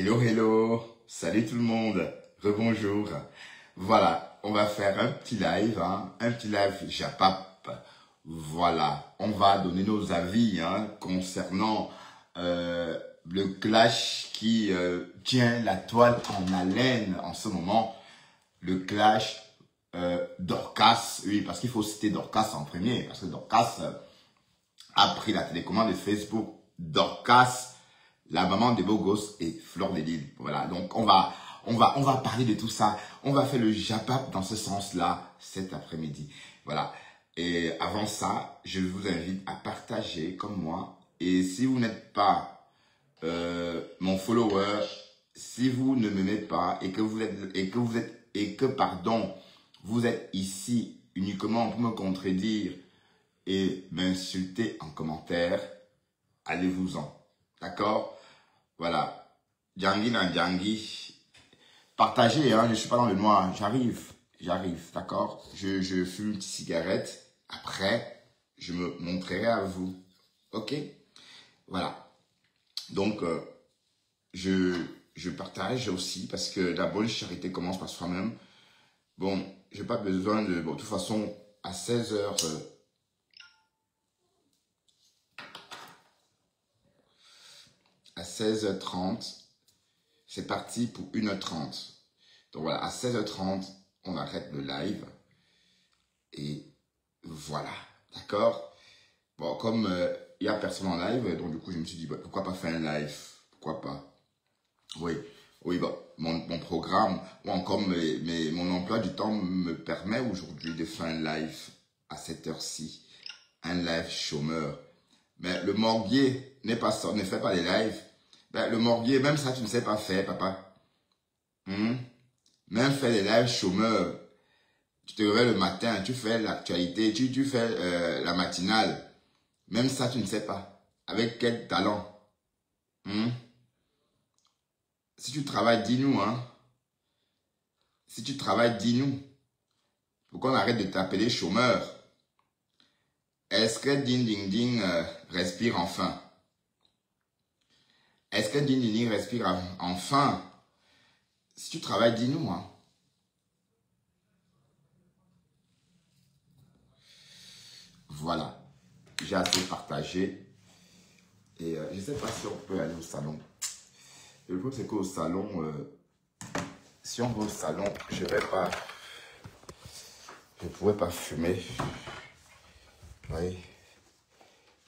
Hello, hello, salut tout le monde, rebonjour. Voilà, on va faire un petit live, un petit live Japap. Voilà, on va donner nos avis concernant le clash qui tient la toile en haleine en ce moment. Le clash Dorcas, oui, parce qu'il faut citer Dorcas en premier, parce que Dorcas a pris la télécommande de Facebook. Dorcas, la maman des beaux gosses et Fleur de Lille. Voilà, donc on va parler de tout ça. On va faire le Japap dans ce sens-là cet après-midi. Voilà. Et avant ça, je vous invite à partager comme moi. Et si vous n'êtes pas mon follower, si vous ne m'aimez pas et que vous êtes ici uniquement pour me contredire et m'insulter en commentaire, allez-vous-en. D'accord? Voilà. Djangi na Djangi. Partagez, je ne suis pas dans le noir. J'arrive, d'accord? Je fume une petite cigarette. Après, je me montrerai à vous. Ok? Voilà. Donc, je partage aussi parce que la bonne charité commence par soi-même. Bon, j'ai pas besoin de... Bon, de toute façon, à 16h... à 16h30, c'est parti pour 1h30. Donc voilà, à 16h30, on arrête le live. Et voilà, d'accord? Bon, comme il n'y a personne en live, donc du coup, je me suis dit, pourquoi pas faire un live? Pourquoi pas? Oui, bon, mon programme, comme mon emploi du temps me permet aujourd'hui de faire un live à cette heure-ci. Un live chômeur. Mais le morguier n'est pas ça, ne fait pas les lives. Ben, le morguier, même ça, tu ne sais pas faire, papa. Même faire les lives chômeurs. Tu te réveilles le matin, tu fais l'actualité, tu fais la matinale. Même ça, tu ne sais pas. Avec quel talent? Si tu travailles, dis-nous. Si tu travailles, dis-nous. Pourquoi on arrête de t'appeler chômeur? Est-ce que Ding Ding Ding respire enfin? Est-ce que Ding Ding Ding respire enfin? Si tu travailles, dis-nous. Voilà. J'ai assez partagé. Et je ne sais pas si on peut aller au salon. Le problème, c'est qu'au salon, si on va au salon, je ne pourrais pas fumer. Oui.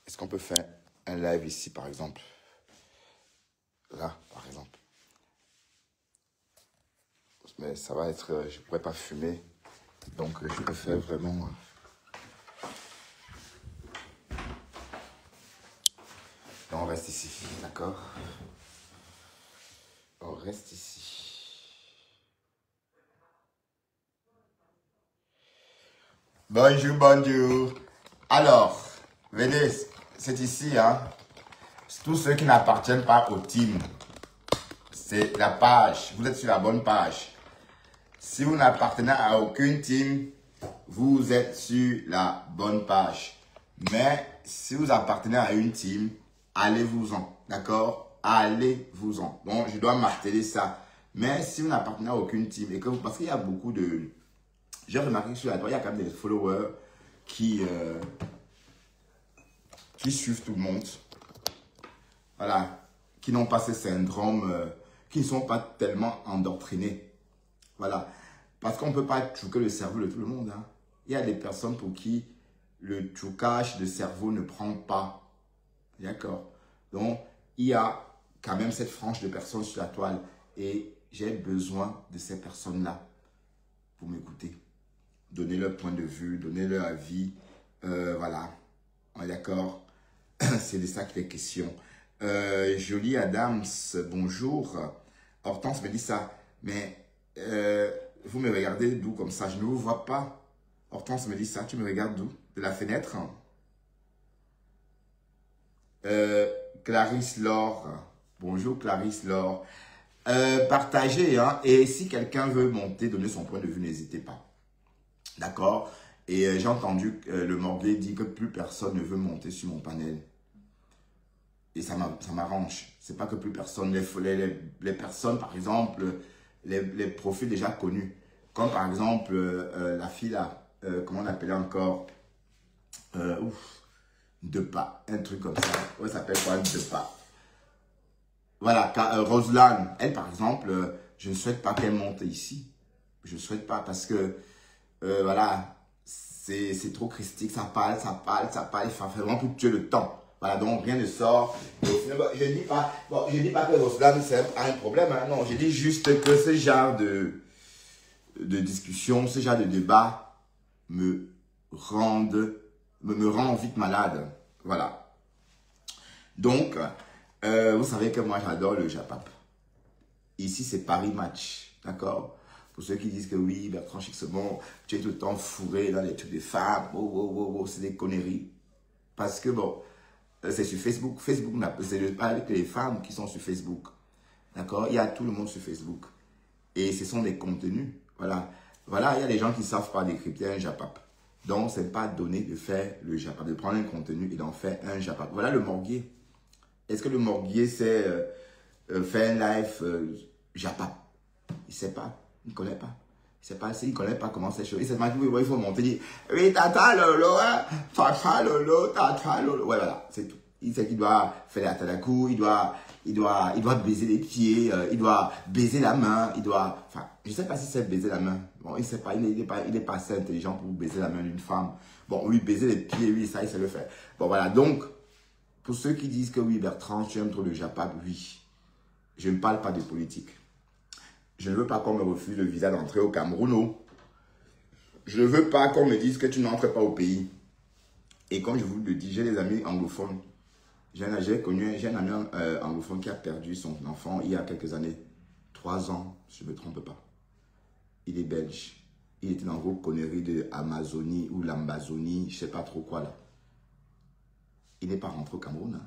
Est-ce qu'on peut faire un live ici, par exemple? Là, par exemple. Mais ça va être... je ne pourrais pas fumer. Donc, je peux faire vraiment... on reste ici, d'accord? On reste ici. Bonjour, bonjour. Alors, venez, c'est ici, tous ceux qui n'appartiennent pas au team. C'est la page. Vous êtes sur la bonne page. Si vous n'appartenez à aucune team, vous êtes sur la bonne page. Mais si vous appartenez à une team, allez-vous-en. D'accord? Allez-vous-en. Donc, je dois marteler ça. Mais si vous n'appartenez à aucune team, et que parce qu'il y a beaucoup de... J'ai remarqué que sur la toile, il y a quand même des followers qui suivent tout le monde. Voilà. Qui n'ont pas ce syndrome, qui ne sont pas tellement endoctrinés. Voilà. Parce qu'on ne peut pas truquer le cerveau de tout le monde. Il y a des personnes pour qui le trucage de cerveau ne prend pas. D'accord? Donc, il y a quand même cette frange de personnes sur la toile. Et j'ai besoin de ces personnes-là pour m'écouter. Donner leur point de vue, donner leur avis. Voilà. On est d'accord? C'est de ça qu'il est question. Jolie Adams, bonjour. Hortense me dit ça. Mais vous me regardez d'où comme ça? Je ne vous vois pas. Hortense me dit ça. Tu me regardes d'où? De la fenêtre? Clarisse Laure. Bonjour Clarisse Laure. Partagez. Et si quelqu'un veut monter, donner son point de vue, n'hésitez pas. D'accord? Et j'ai entendu le morguet dire que plus personne ne veut monter sur mon panel. Et ça m'arrange. C'est pas que plus personne, les personnes, par exemple, les profils déjà connus. Comme par exemple, la fille là, comment on l'appelait encore Depas, un truc comme ça. Ouais, ça s'appelle quoi, Depas. Voilà, Roseland, elle par exemple, je ne souhaite pas qu'elle monte ici. Je ne souhaite pas parce que, voilà, c'est trop christique, ça parle, il faut vraiment pour tuer le temps. Voilà, donc rien ne sort. Je ne dis pas, bon, je dis pas que Roseland c'est un problème, hein, non, je dis juste que ce genre de discussion, ce genre de débat me rend vite malade. Voilà. Donc, vous savez que moi j'adore le Japap. Ici c'est Paris Match, d'accord? Pour ceux qui disent que oui, Bertrand Chixemont, tu es tout le temps fourré dans les trucs de femmes, c'est des conneries. Parce que bon, c'est sur Facebook. Facebook, c'est pas avec les femmes qui sont sur Facebook. D'accord? Il y a tout le monde sur Facebook. Et ce sont des contenus. Voilà. Voilà, il y a des gens qui ne savent pas décrypter un Japap. Donc, ce n'est pas donné de faire le Japap, de prendre un contenu et d'en faire un Japap. Voilà le Morguier. Est-ce que le Morguier sait faire un live Japap? Il ne sait pas. Il ne connaît pas. Il ne sait pas. S'il ne connaît pas comment c'est chaud. Il sait pas qu'il faut monter. Il dit, oui, tata lolo, hein, tata lolo, tata lolo. Ouais, voilà, c'est tout. Il sait qu'il doit faire la talakou, il doit baiser les pieds, il doit baiser la main, il doit... Enfin, je ne sais pas si c'est baiser la main. Bon, il ne sait pas, il n'est pas assez intelligent pour baiser la main d'une femme. Bon, oui, baiser les pieds, oui, ça, il sait le faire. Bon, voilà, donc, pour ceux qui disent que oui, Bertrand, tu aimes trop le Japap, oui. Je ne parle pas de politique. Je ne veux pas qu'on me refuse le visa d'entrée au Cameroun. Non. Je ne veux pas qu'on me dise que tu n'entres pas au pays. Et comme je vous le dis, j'ai des amis anglophones. J'ai un ami anglophone qui a perdu son enfant il y a quelques années. 3 ans, si je ne me trompe pas. Il est belge. Il était dans vos conneries de Amazonie ou l'Ambazonie, je ne sais pas trop quoi là. Il n'est pas rentré au Cameroun. Hein.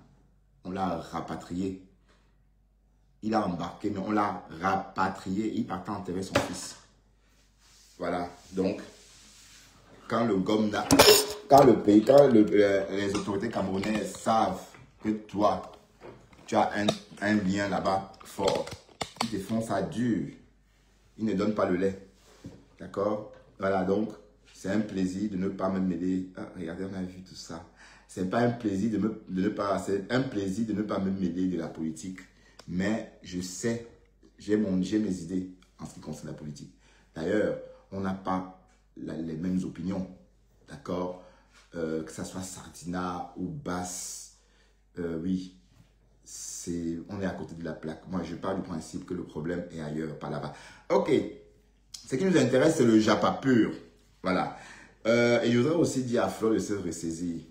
On l'a rapatrié. Il a embarqué, mais on l'a rapatrié. Il partait enterrer son fils. Voilà. Donc, quand les autorités camerounaises savent que toi, tu as un lien là-bas fort, ils te font ça dur. Ils ne donnent pas le lait. D'accord? Voilà, donc, c'est un plaisir de ne pas me mêler. Ah, regardez, on a vu tout ça. C'est pas un plaisir c'est un plaisir de ne pas me mêler de la politique. Mais je sais, j'ai mes idées en ce qui concerne la politique. D'ailleurs, on n'a pas les mêmes opinions. D'accord? Que ce soit Sardina ou Basse, oui, on est à côté de la plaque. Moi, je pars du principe que le problème est ailleurs, pas là-bas. Ok. Ce qui nous intéresse, c'est le Japap pur. Voilà. Et je voudrais aussi dire à Flore de se ressaisir.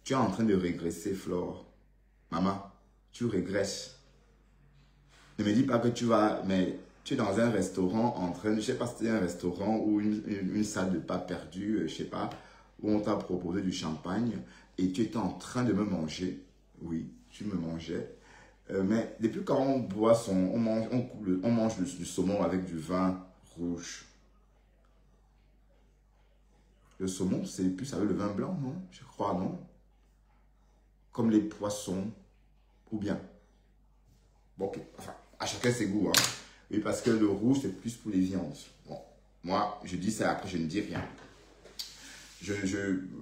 Tu es en train de régresser, Flore. Maman, tu régresses. Ne me dis pas que tu vas... Mais tu es dans un restaurant en train... Je ne sais pas si c'est un restaurant ou une salle de pas perdue, je ne sais pas, où on t'a proposé du champagne et tu étais en train de me manger. Oui, tu me mangeais. Mais depuis quand on boit on mange du saumon avec du vin rouge. Le saumon, c'est plus avec le vin blanc, non? Je crois, non? Comme les poissons, ou bien. Bon, ok. Enfin, à chacun ses goûts, hein. Oui, parce que le rouge, c'est plus pour les viandes. Bon, moi, je dis ça, après, je ne dis rien.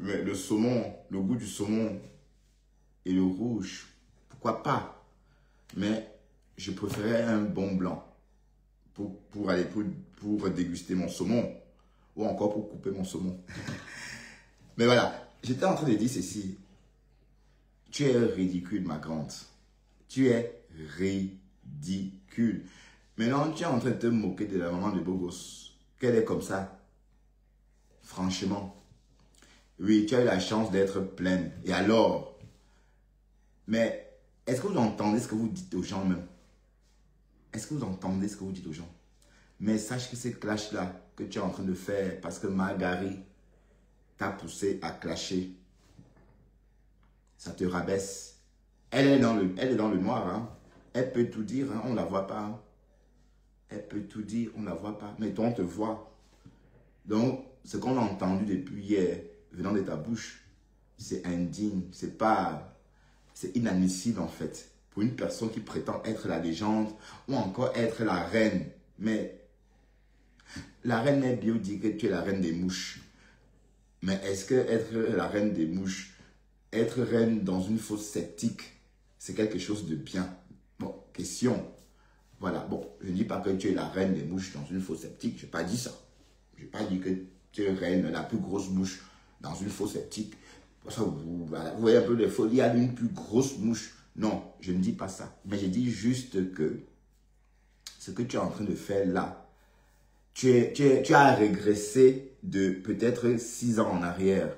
Mais le saumon, le goût du saumon et le rouge, pourquoi pas? Mais je préférais un bon blanc pour déguster mon saumon ou encore pour couper mon saumon. Mais voilà, j'étais en train de dire ceci. Tu es ridicule, ma grande. Tu es ridicule. Maintenant, tu es en train de te moquer de la maman de Bogos. Qu'elle est comme ça. Franchement. Oui, tu as eu la chance d'être pleine. Et alors? Mais est-ce que vous entendez ce que vous dites aux gens même? Est-ce que vous entendez ce que vous dites aux gens? Mais sache que ces clashs-là que tu es en train de faire parce que Margari t'a poussé à clasher, ça te rabaisse. Elle est dans le noir. Hein. Elle peut tout dire, hein, on ne la voit pas. Hein. Elle peut tout dire, on ne la voit pas. Mais toi, on te voit. Donc, ce qu'on a entendu depuis hier, venant de ta bouche, c'est indigne. C'est pas... C'est inadmissible en fait. Pour une personne qui prétend être la légende ou encore être la reine. Mais la reine est bien dit que tu es la reine des mouches. Mais est-ce que être la reine des mouches, être reine dans une fosse septique, c'est quelque chose de bien? Bon, question. Voilà, bon, je ne dis pas que tu es la reine des mouches dans une fosse septique. Je n'ai pas dit ça. Je n'ai pas dit que tu es reine, la plus grosse mouche dans une fosse septique. Vous voyez un peu les folies, il y a une plus grosse mouche. Non, je ne dis pas ça. Mais je dis juste que ce que tu es en train de faire là, tu as régressé de peut-être 6 ans en arrière.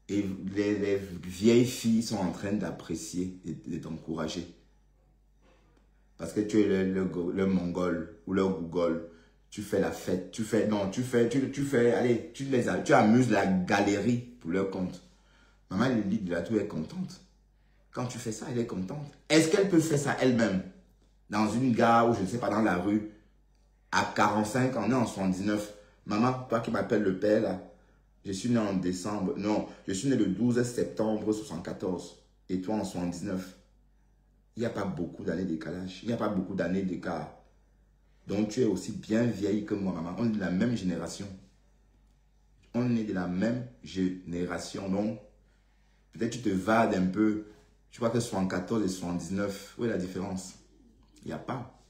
Et les vieilles filles sont en train d'apprécier et de t'encourager. Parce que tu es le Mongol ou le Gougol. Tu fais la fête. Allez, tu amuses la galerie pour leur compte. Maman Lily de la Tour est contente. Quand tu fais ça, elle est contente. Est-ce qu'elle peut faire ça elle-même? Dans une gare ou je ne sais pas, dans la rue. À 45 ans, on est en 79. Maman, toi qui m'appelles le père là. Je suis né en décembre. Non, je suis né le 12 septembre 74. Et toi en 79. Il n'y a pas beaucoup d'années de décalage. Il n'y a pas beaucoup d'années d'écart. Donc tu es aussi bien vieille que moi, maman. On est de la même génération. On est de la même génération. Donc, peut-être tu te vades un peu. Tu vois que 74 et 79, où est la différence? Il n'y a pas.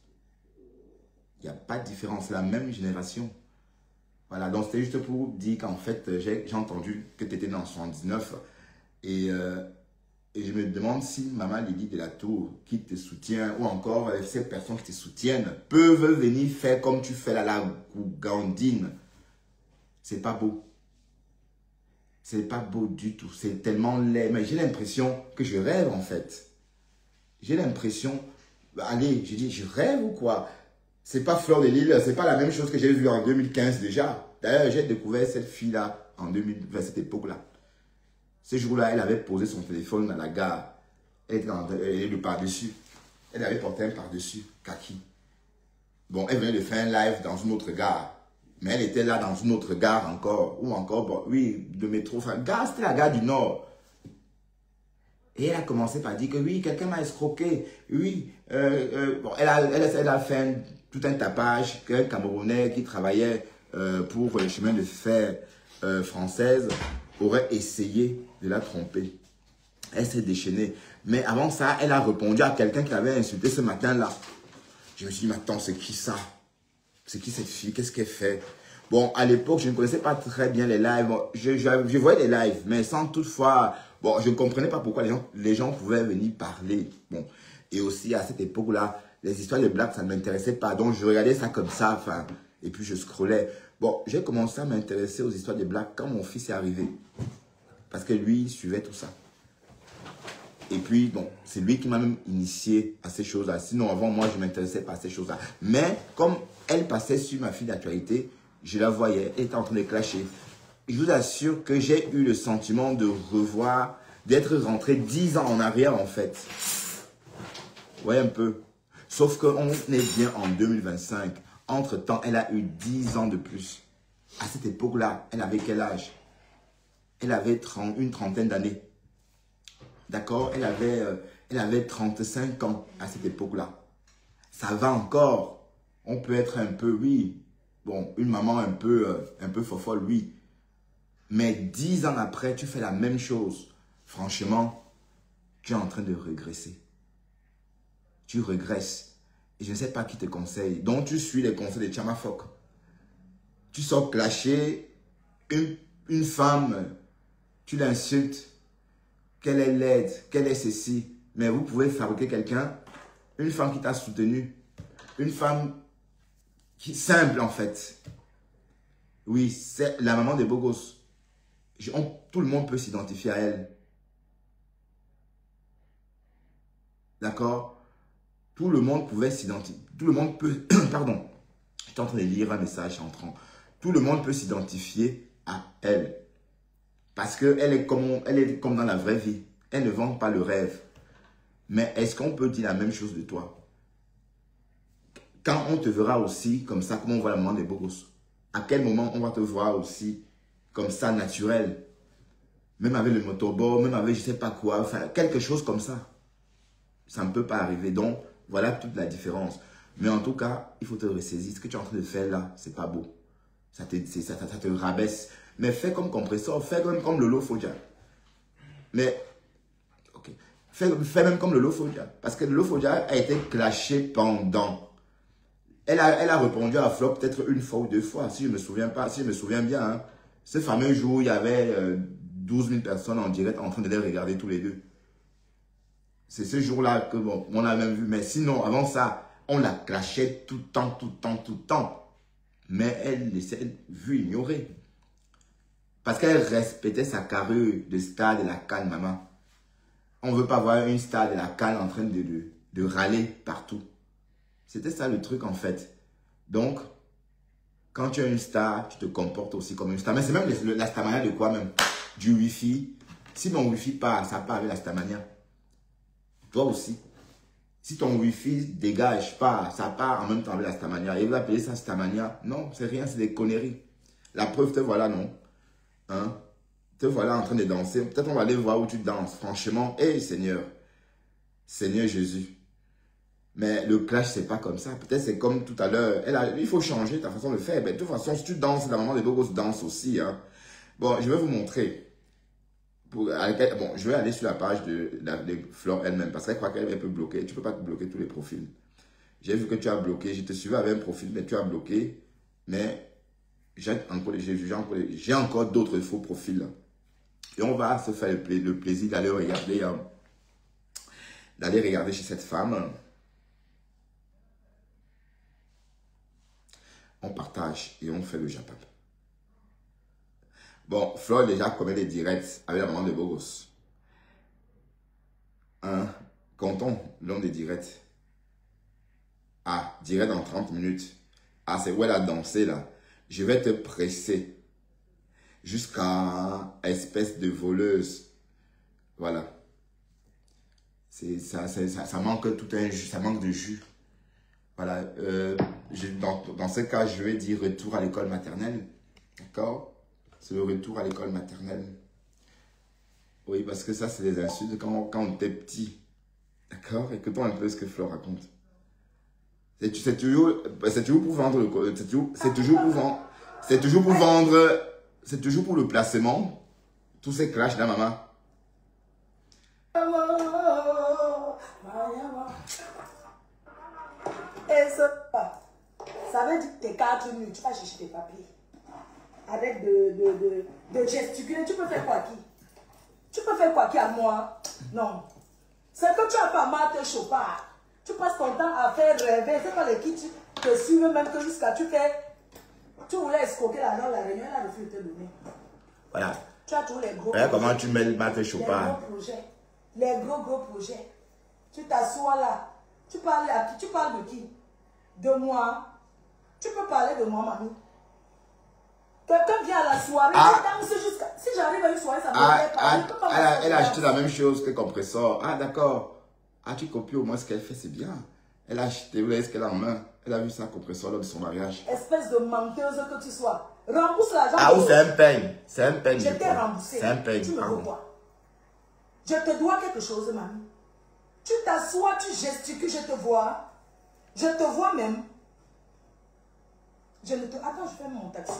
Il n'y a pas de différence. C'est la même génération. Voilà, donc c'était juste pour dire qu'en fait, j'ai entendu que tu étais né en 79. Et je me demande si Maman Lily de la Tour, qui te soutient, ou encore ces personnes qui te soutiennent, peuvent venir faire comme tu fais là, la gougandine. C'est pas beau. C'est pas beau du tout. C'est tellement laid. Mais j'ai l'impression que je rêve en fait. J'ai l'impression, allez, je dis, je rêve ou quoi? C'est pas Fleur de Lille, c'est pas la même chose que j'ai vu en 2015 déjà. D'ailleurs, j'ai découvert cette fille-là en 2020, à cette époque-là. Ce jour-là, elle avait posé son téléphone à la gare. Elle était le par-dessus. Elle avait porté un par-dessus, kaki. Bon, elle venait de faire un live dans une autre gare. Mais elle était là dans une autre gare encore. Ou encore, bon, oui, de métro. Enfin, gare, c'était la gare du Nord. Et elle a commencé par dire que oui, quelqu'un m'a escroqué. Oui, bon, elle a fait tout un tapage qu'un Camerounais qui travaillait pour les chemins de fer françaises aurait essayé de la tromper. Elle s'est déchaînée. Mais avant ça, elle a répondu à quelqu'un qui l'avait insulté ce matin-là. Je me suis dit, mais attends, c'est qui ça? C'est qui cette fille? Qu'est-ce qu'elle fait? Bon, à l'époque, je ne connaissais pas très bien les lives. Je voyais les lives, mais sans toutefois... Bon, je ne comprenais pas pourquoi les gens pouvaient venir parler. Bon, et aussi, à cette époque-là, les histoires de blagues, ça ne m'intéressait pas. Donc, je regardais ça comme ça, enfin, et puis je scrollais. Bon, j'ai commencé à m'intéresser aux histoires de blagues quand mon fils est arrivé. Parce que lui, il suivait tout ça. Et puis, bon, c'est lui qui m'a même initié à ces choses-là. Sinon, avant, moi, je ne m'intéressais pas à ces choses-là. Mais, comme elle passait sur ma fille d'actualité, je la voyais, elle était en train de clasher. Je vous assure que j'ai eu le sentiment de revoir, d'être rentré 10 ans en arrière, en fait. Vous voyez un peu. Sauf qu'on est bien en 2025. Entre-temps, elle a eu 10 ans de plus. À cette époque-là, elle avait quel âge? Elle avait une trentaine d'années. D'accord? Elle avait 35 ans à cette époque-là. Ça va encore. On peut être un peu, oui. Bon, une maman un peu fofolle, oui. Mais 10 ans après, tu fais la même chose. Franchement, tu es en train de régresser. Tu régresses. Et je ne sais pas qui te conseille. Donc, tu suis les conseils de Tchamafok. Tu sors clasher une femme. Tu l'insultes. Qu'elle est laide, qu'elle est ceci. Mais vous pouvez fabriquer quelqu'un, une femme qui t'a soutenu, une femme qui simple en fait. Oui, c'est la maman des beaux gosses. Tout le monde peut s'identifier à elle. D'accord? Tout le monde pouvait s'identifier. Tout le monde peut... Pardon. Je suis en train de lire un message entrant. Tout le monde peut s'identifier à elle. Parce qu'elle est comme dans la vraie vie. Elle ne vend pas le rêve. Mais est-ce qu'on peut dire la même chose de toi? Quand on te verra aussi comme ça, comme on voit la maman des beaux gosses, à quel moment on va te voir aussi comme ça, naturel? même avec le motorball, même avec je sais pas quoi, enfin, quelque chose comme ça. Ça ne peut pas arriver. Donc, voilà toute la différence. Mais en tout cas, il faut te ressaisir. Ce que tu es en train de faire là, c'est pas beau. Ça te rabaisse. Mais fais comme compresseur, fais même comme Lolo Fodia. Mais, ok. Fais même comme Lolo Fodia. Parce que Lolo Fodia a été clashé pendant. Elle a répondu à Flop peut-être une fois ou deux fois, si je me souviens pas, si je me souviens bien. Hein. Ce fameux jour où il y avait 12 000 personnes en direct en train de les regarder tous les deux. C'est ce jour-là que bon, on a même vu. Mais sinon, avant ça, on la clashait tout le temps, tout le temps, tout le temps. Mais elle laissait vue ignorer. Parce qu'elle respectait sa carrure de star de la CAN, maman. On ne veut pas voir une star de la CAN en train de râler partout. C'était ça le truc en fait. Donc, quand tu es une star, tu te comportes aussi comme une star. Mais c'est même la Starmania de quoi même? Du Wi-Fi. Si mon Wi-Fi part, ça part avec la Starmania. Toi aussi. Si ton Wi-Fi dégage, part, ça part en même temps avec la Starmania. Et il va payer ça Starmania. Non, c'est rien, c'est des conneries. La preuve, te voilà, non? Hein? Te voilà en train de danser. Peut-être on va aller voir où tu danses. Franchement, hé Seigneur. Seigneur Jésus. Mais le clash, c'est pas comme ça. Peut-être c'est comme tout à l'heure. Il faut changer ta façon de faire. Mais de toute façon, si tu danses, la maman des gogos danse aussi. Hein. Bon, je vais vous montrer. Bon, je vais aller sur la page de Flore elle-même. Parce qu'elle croit qu'elle peut bloquer. Tu peux pas te bloquer tous les profils. J'ai vu que tu as bloqué. Je te suivais avec un profil, mais tu as bloqué. Mais j'ai encore d'autres faux profils. Et on va se faire le plaisir d'aller regarder, chez cette femme. On partage et on fait le Japap. Bon, Flore déjà connaît les directs avec la maman de Bogos. Comptons le nombre de directs. Ah, direct dans 30 minutes. Ah, c'est où elle a dansé là. Je vais te presser jusqu'à espèce de voleuse. Voilà. Ça manque tout un jus, ça manque de jus. Voilà. Dans ce cas, je vais dire retour à l'école maternelle. D'accord? C'est le retour à l'école maternelle. Oui, parce que ça, c'est des insultes quand on était petit. D'accord? Écoutons un peu ce que Flore raconte. C'est toujours pour vendre c'est toujours pour le placement. Tous ces clashs là, maman. Et ça veut dire que tes 4 minutes, tu vas chercher tes papiers. Avec de gesticuler, tu peux faire quoi qui? Tu peux faire quoi qui à moi? Non. C'est que tu as pas mal te chopard. Tu passes ton temps à faire rêver. C'est pas les qui te suivent même que jusqu'à tu voulais escroquer l'argent, la réunion, elle a refusé de te donner. Voilà. Tu as tous les gros projets. Comment tu mets le matin chopard? Les gros projets. Les gros projets. Tu t'assois là. Tu parles à qui? Tu parles de qui? De moi. Tu peux parler de moi, mamie. Quelqu'un vient à la soirée, si j'arrive à une soirée, ça me plaît pas. Elle a acheté la même chose que compresseur. Ah, d'accord. Ah, tu copies au moins ce qu'elle fait, c'est bien. Elle a acheté, vous voyez ce qu'elle a en main. Elle a vu ça compresseur lors de son mariage. Espèce de menteuse que tu sois. Rembourse l'argent. Ah, ou c'est un peigne. C'est un peigne. Je t'ai remboursé. C'est un peigne. Tu me veux quoi? Je te dois quelque chose, mamie. Tu t'assois, tu gesticules, je te vois. Je te vois même. Attends, je fais mon taxi.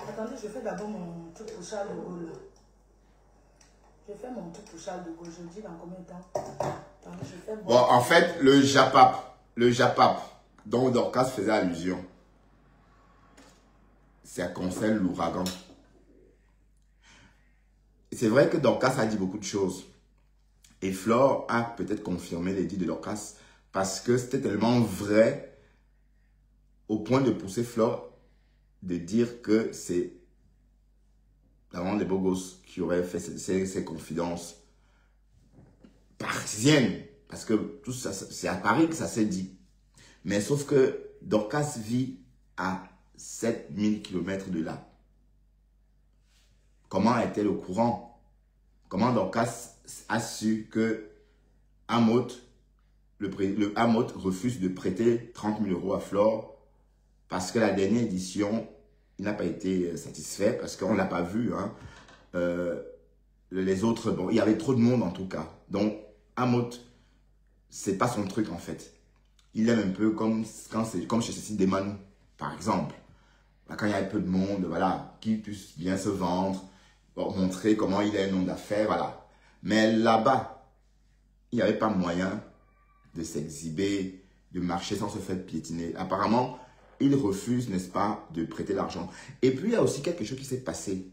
Attendez, je fais d'abord mon truc pour Charles de Gaulle. Je fais mon truc pour Charles de Gaulle. Je le dis dans combien de temps? Attendez, je fais bon, en fait, le Japap dont Dorcas faisait allusion, ça concerne l'ouragan. C'est vrai que Dorcas a dit beaucoup de choses. Et Flore a peut-être confirmé les dits de Dorcas parce que c'était tellement vrai au point de pousser Flore de dire que c'est la maman des Bogos qui aurait fait ces confidences parisiennes. Parce que tout ça, c'est à Paris que ça s'est dit. Mais sauf que Dorcas vit à 7000 km de là. Comment est-elle au courant? Comment Dorcas a su que Amot, le Amot refuse de prêter 30 000 € à Flore parce que la dernière édition, il n'a pas été satisfait parce qu'on ne l'a pas vu. Hein. les autres, bon, il y avait trop de monde en tout cas. Donc, Amot, c'est pas son truc en fait. Il aime un peu comme chez Cécile Desmanoux, par exemple. Quand il y a un peu de monde, voilà, qui puisse bien se vendre, montrer comment il a un nom d'affaires, voilà. Mais là-bas, il n'y avait pas moyen de s'exhiber, de marcher sans se faire piétiner. Apparemment, il refuse, n'est-ce pas, de prêter l'argent. Et puis, il y a aussi quelque chose qui s'est passé.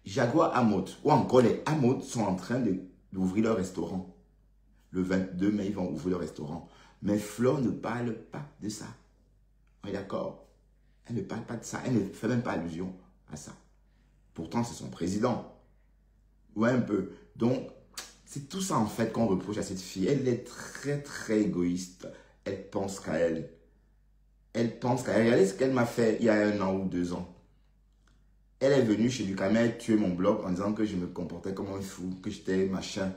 Jaguar Amot, ou encore les Amot sont en train d'ouvrir leur restaurant. Le 22 mai, ils vont ouvrir leur restaurant. Mais Flore ne parle pas de ça. On est d'accord? Elle ne parle pas de ça. Elle ne fait même pas allusion à ça. Pourtant, c'est son président. Ouais, un peu. Donc, c'est tout ça en fait qu'on reproche à cette fille. Elle est très, très égoïste. Elle pense qu'à elle. Elle pense qu'à elle. Regardez ce qu'elle m'a fait il y a 1 an ou 2 ans. Elle est venue chez Ducamel tuer mon blog en disant que je me comportais comme un fou, que j'étais machin.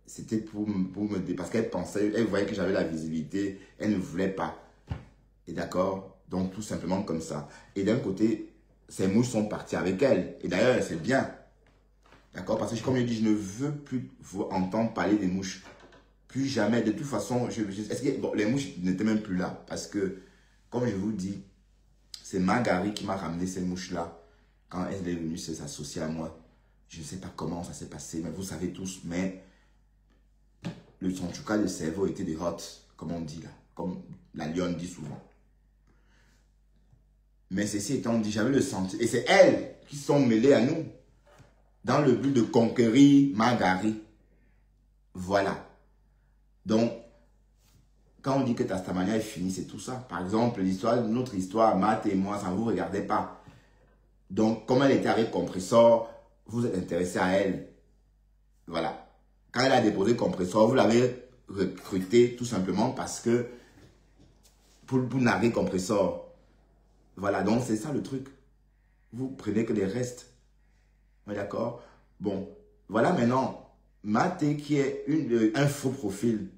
C'était pour me dire, parce qu'elle pensait, elle voyait que j'avais la visibilité, elle ne voulait pas. Et d'accord? Donc tout simplement comme ça. Et d'un côté, ses mouches sont parties avec elle. Et d'ailleurs, c'est bien. D'accord? Parce que comme je dis, je ne veux plus entendre parler des mouches. Plus jamais. De toute façon, est-ce que bon, les mouches n'étaient même plus là. Parce que, comme je vous dis, c'est Margari qui m'a ramené ces mouches-là. Quand elle est venue s'associer à moi. Je ne sais pas comment ça s'est passé, mais vous savez tous. Mais en tout cas, le cerveau était des hot, comme on dit là. Comme la lionne dit souvent. Mais ceci étant dit, j'avais le sentiment. Et c'est elles qui sont mêlées à nous. Dans le but de conquérir Margari. Voilà. Donc, quand on dit que Tastamania est fini, c'est tout ça. Par exemple, notre histoire, Matt et moi, ça ne vous regardait pas. Donc, comme elle était avec Compressor, vous êtes intéressé à elle. Voilà. Quand elle a déposé Compressor, vous l'avez recruté tout simplement parce que pour narguer Compressor. Voilà, donc c'est ça le truc. Vous prenez que les restes. D'accord? Bon, voilà maintenant, Maté qui est un faux profil,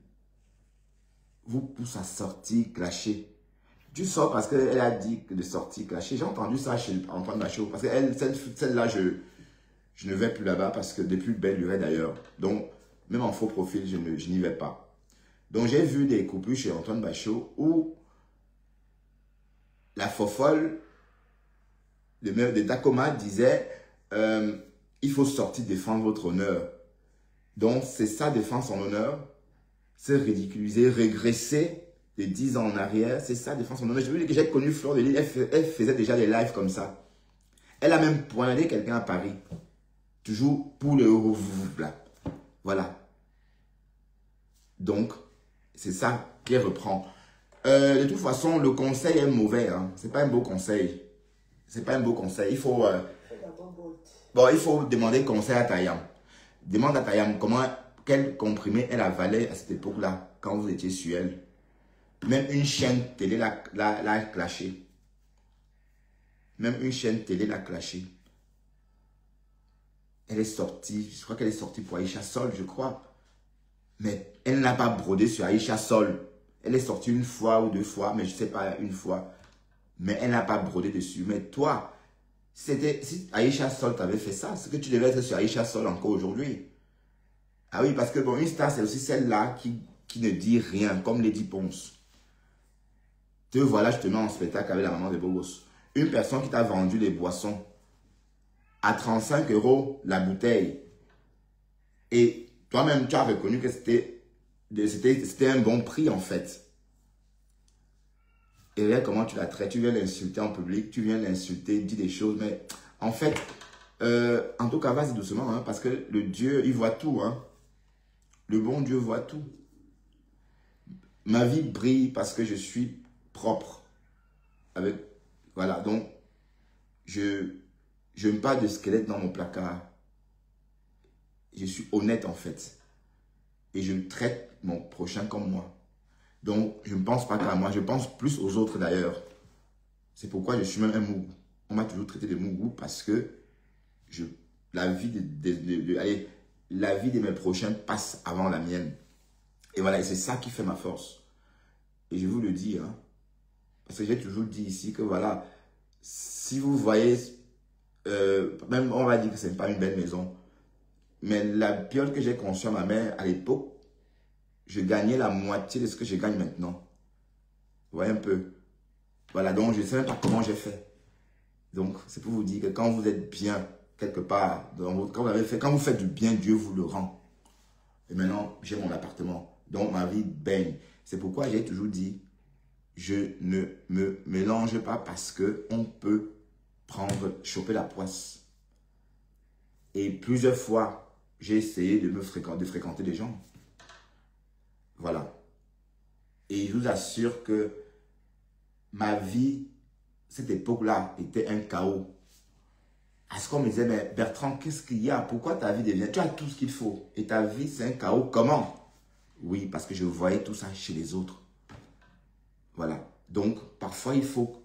vous pousse à sortir clashée. Tu sors parce qu'elle a dit de sortir clashée. J'ai entendu ça chez Antoine Bachot. Parce que celle-là, je ne vais plus là-bas parce que depuis belle lurette d'ailleurs. Donc, même en faux profil, je n'y vais pas. Donc, j'ai vu des coupures chez Antoine Bachot où la fofolle, le maire de Tacoma disait il faut sortir défendre votre honneur. Donc, c'est ça, défendre son honneur. Se ridiculiser, régresser de 10 ans en arrière. C'est ça, défendre son honneur. Je veux dire que j'ai connu Flore de Lille, elle faisait déjà des lives comme ça. Elle a même poignardé quelqu'un à Paris. Toujours pour le voilà. Donc, c'est ça qu'elle reprend. De toute façon, le conseil est mauvais. Hein. Ce n'est pas un beau conseil. C'est pas un beau conseil. Il faut... bon, il faut demander conseil à Tayam. Demande à Tayam quel comprimé elle avalait à cette époque-là, quand vous étiez sur elle. Même une chaîne télé l'a clashé. Même une chaîne télé l'a clashé. Elle est sortie, je crois qu'elle est sortie pour Aïcha Sol, je crois. Mais elle n'a pas brodé sur Aïcha Sol. Elle est sortie 1 fois ou 2 fois, mais je ne sais pas, 1 fois. Mais elle n'a pas brodé dessus. Mais toi, si Aïcha Sol t'avait fait ça, c'est que tu devais être sur Aïcha Sol encore aujourd'hui. Ah oui, parce que bon, une star, c'est aussi celle-là qui ne dit rien, comme Lady Ponce. Te voilà, je te mets en spectacle avec la maman de Bogos. Une personne qui t'a vendu des boissons à 35 € la bouteille. Et toi-même, tu as reconnu que c'était un bon prix en fait. Et regarde comment tu la traites. Tu viens l'insulter en public, tu viens l'insulter, dis des choses. Mais en fait, en tout cas, vas-y doucement, hein, parce que le Dieu, il voit tout. Hein. Le bon Dieu voit tout. Ma vie brille parce que je suis propre. Voilà, donc, je n'aime pas de squelette dans mon placard. Je suis honnête en fait. Et je traite mon prochain comme moi. Donc, je ne pense pas qu'à moi. Je pense plus aux autres d'ailleurs. C'est pourquoi je suis même un mougou. On m'a toujours traité de mougou parce que la vie de mes prochains passe avant la mienne. Et voilà, c'est ça qui fait ma force. Et je vous le dis, hein, parce que j'ai toujours dit ici que voilà, si vous voyez même on va dire que ce n'est pas une belle maison. Mais la période que j'ai conçue à ma mère, à l'époque, je gagnais la moitié de ce que je gagne maintenant. Vous voyez un peu. Voilà, donc je ne sais même pas comment j'ai fait. Donc, c'est pour vous dire que quand vous êtes bien, quelque part, quand vous faites du bien, Dieu vous le rend. Et maintenant, j'ai mon appartement. Donc, ma vie baigne. C'est pourquoi j'ai toujours dit, je ne me mélange pas parce qu'on peut choper la poisse. Et plusieurs fois, j'ai essayé de fréquenter des gens. Voilà. Et je vous assure que ma vie, cette époque-là, était un chaos. Parce qu'on me disait, mais Bertrand, qu'est-ce qu'il y a? Pourquoi ta vie devient... Tu as tout ce qu'il faut. Et ta vie, c'est un chaos. Comment? Oui, parce que je voyais tout ça chez les autres. Voilà. Donc, parfois, il faut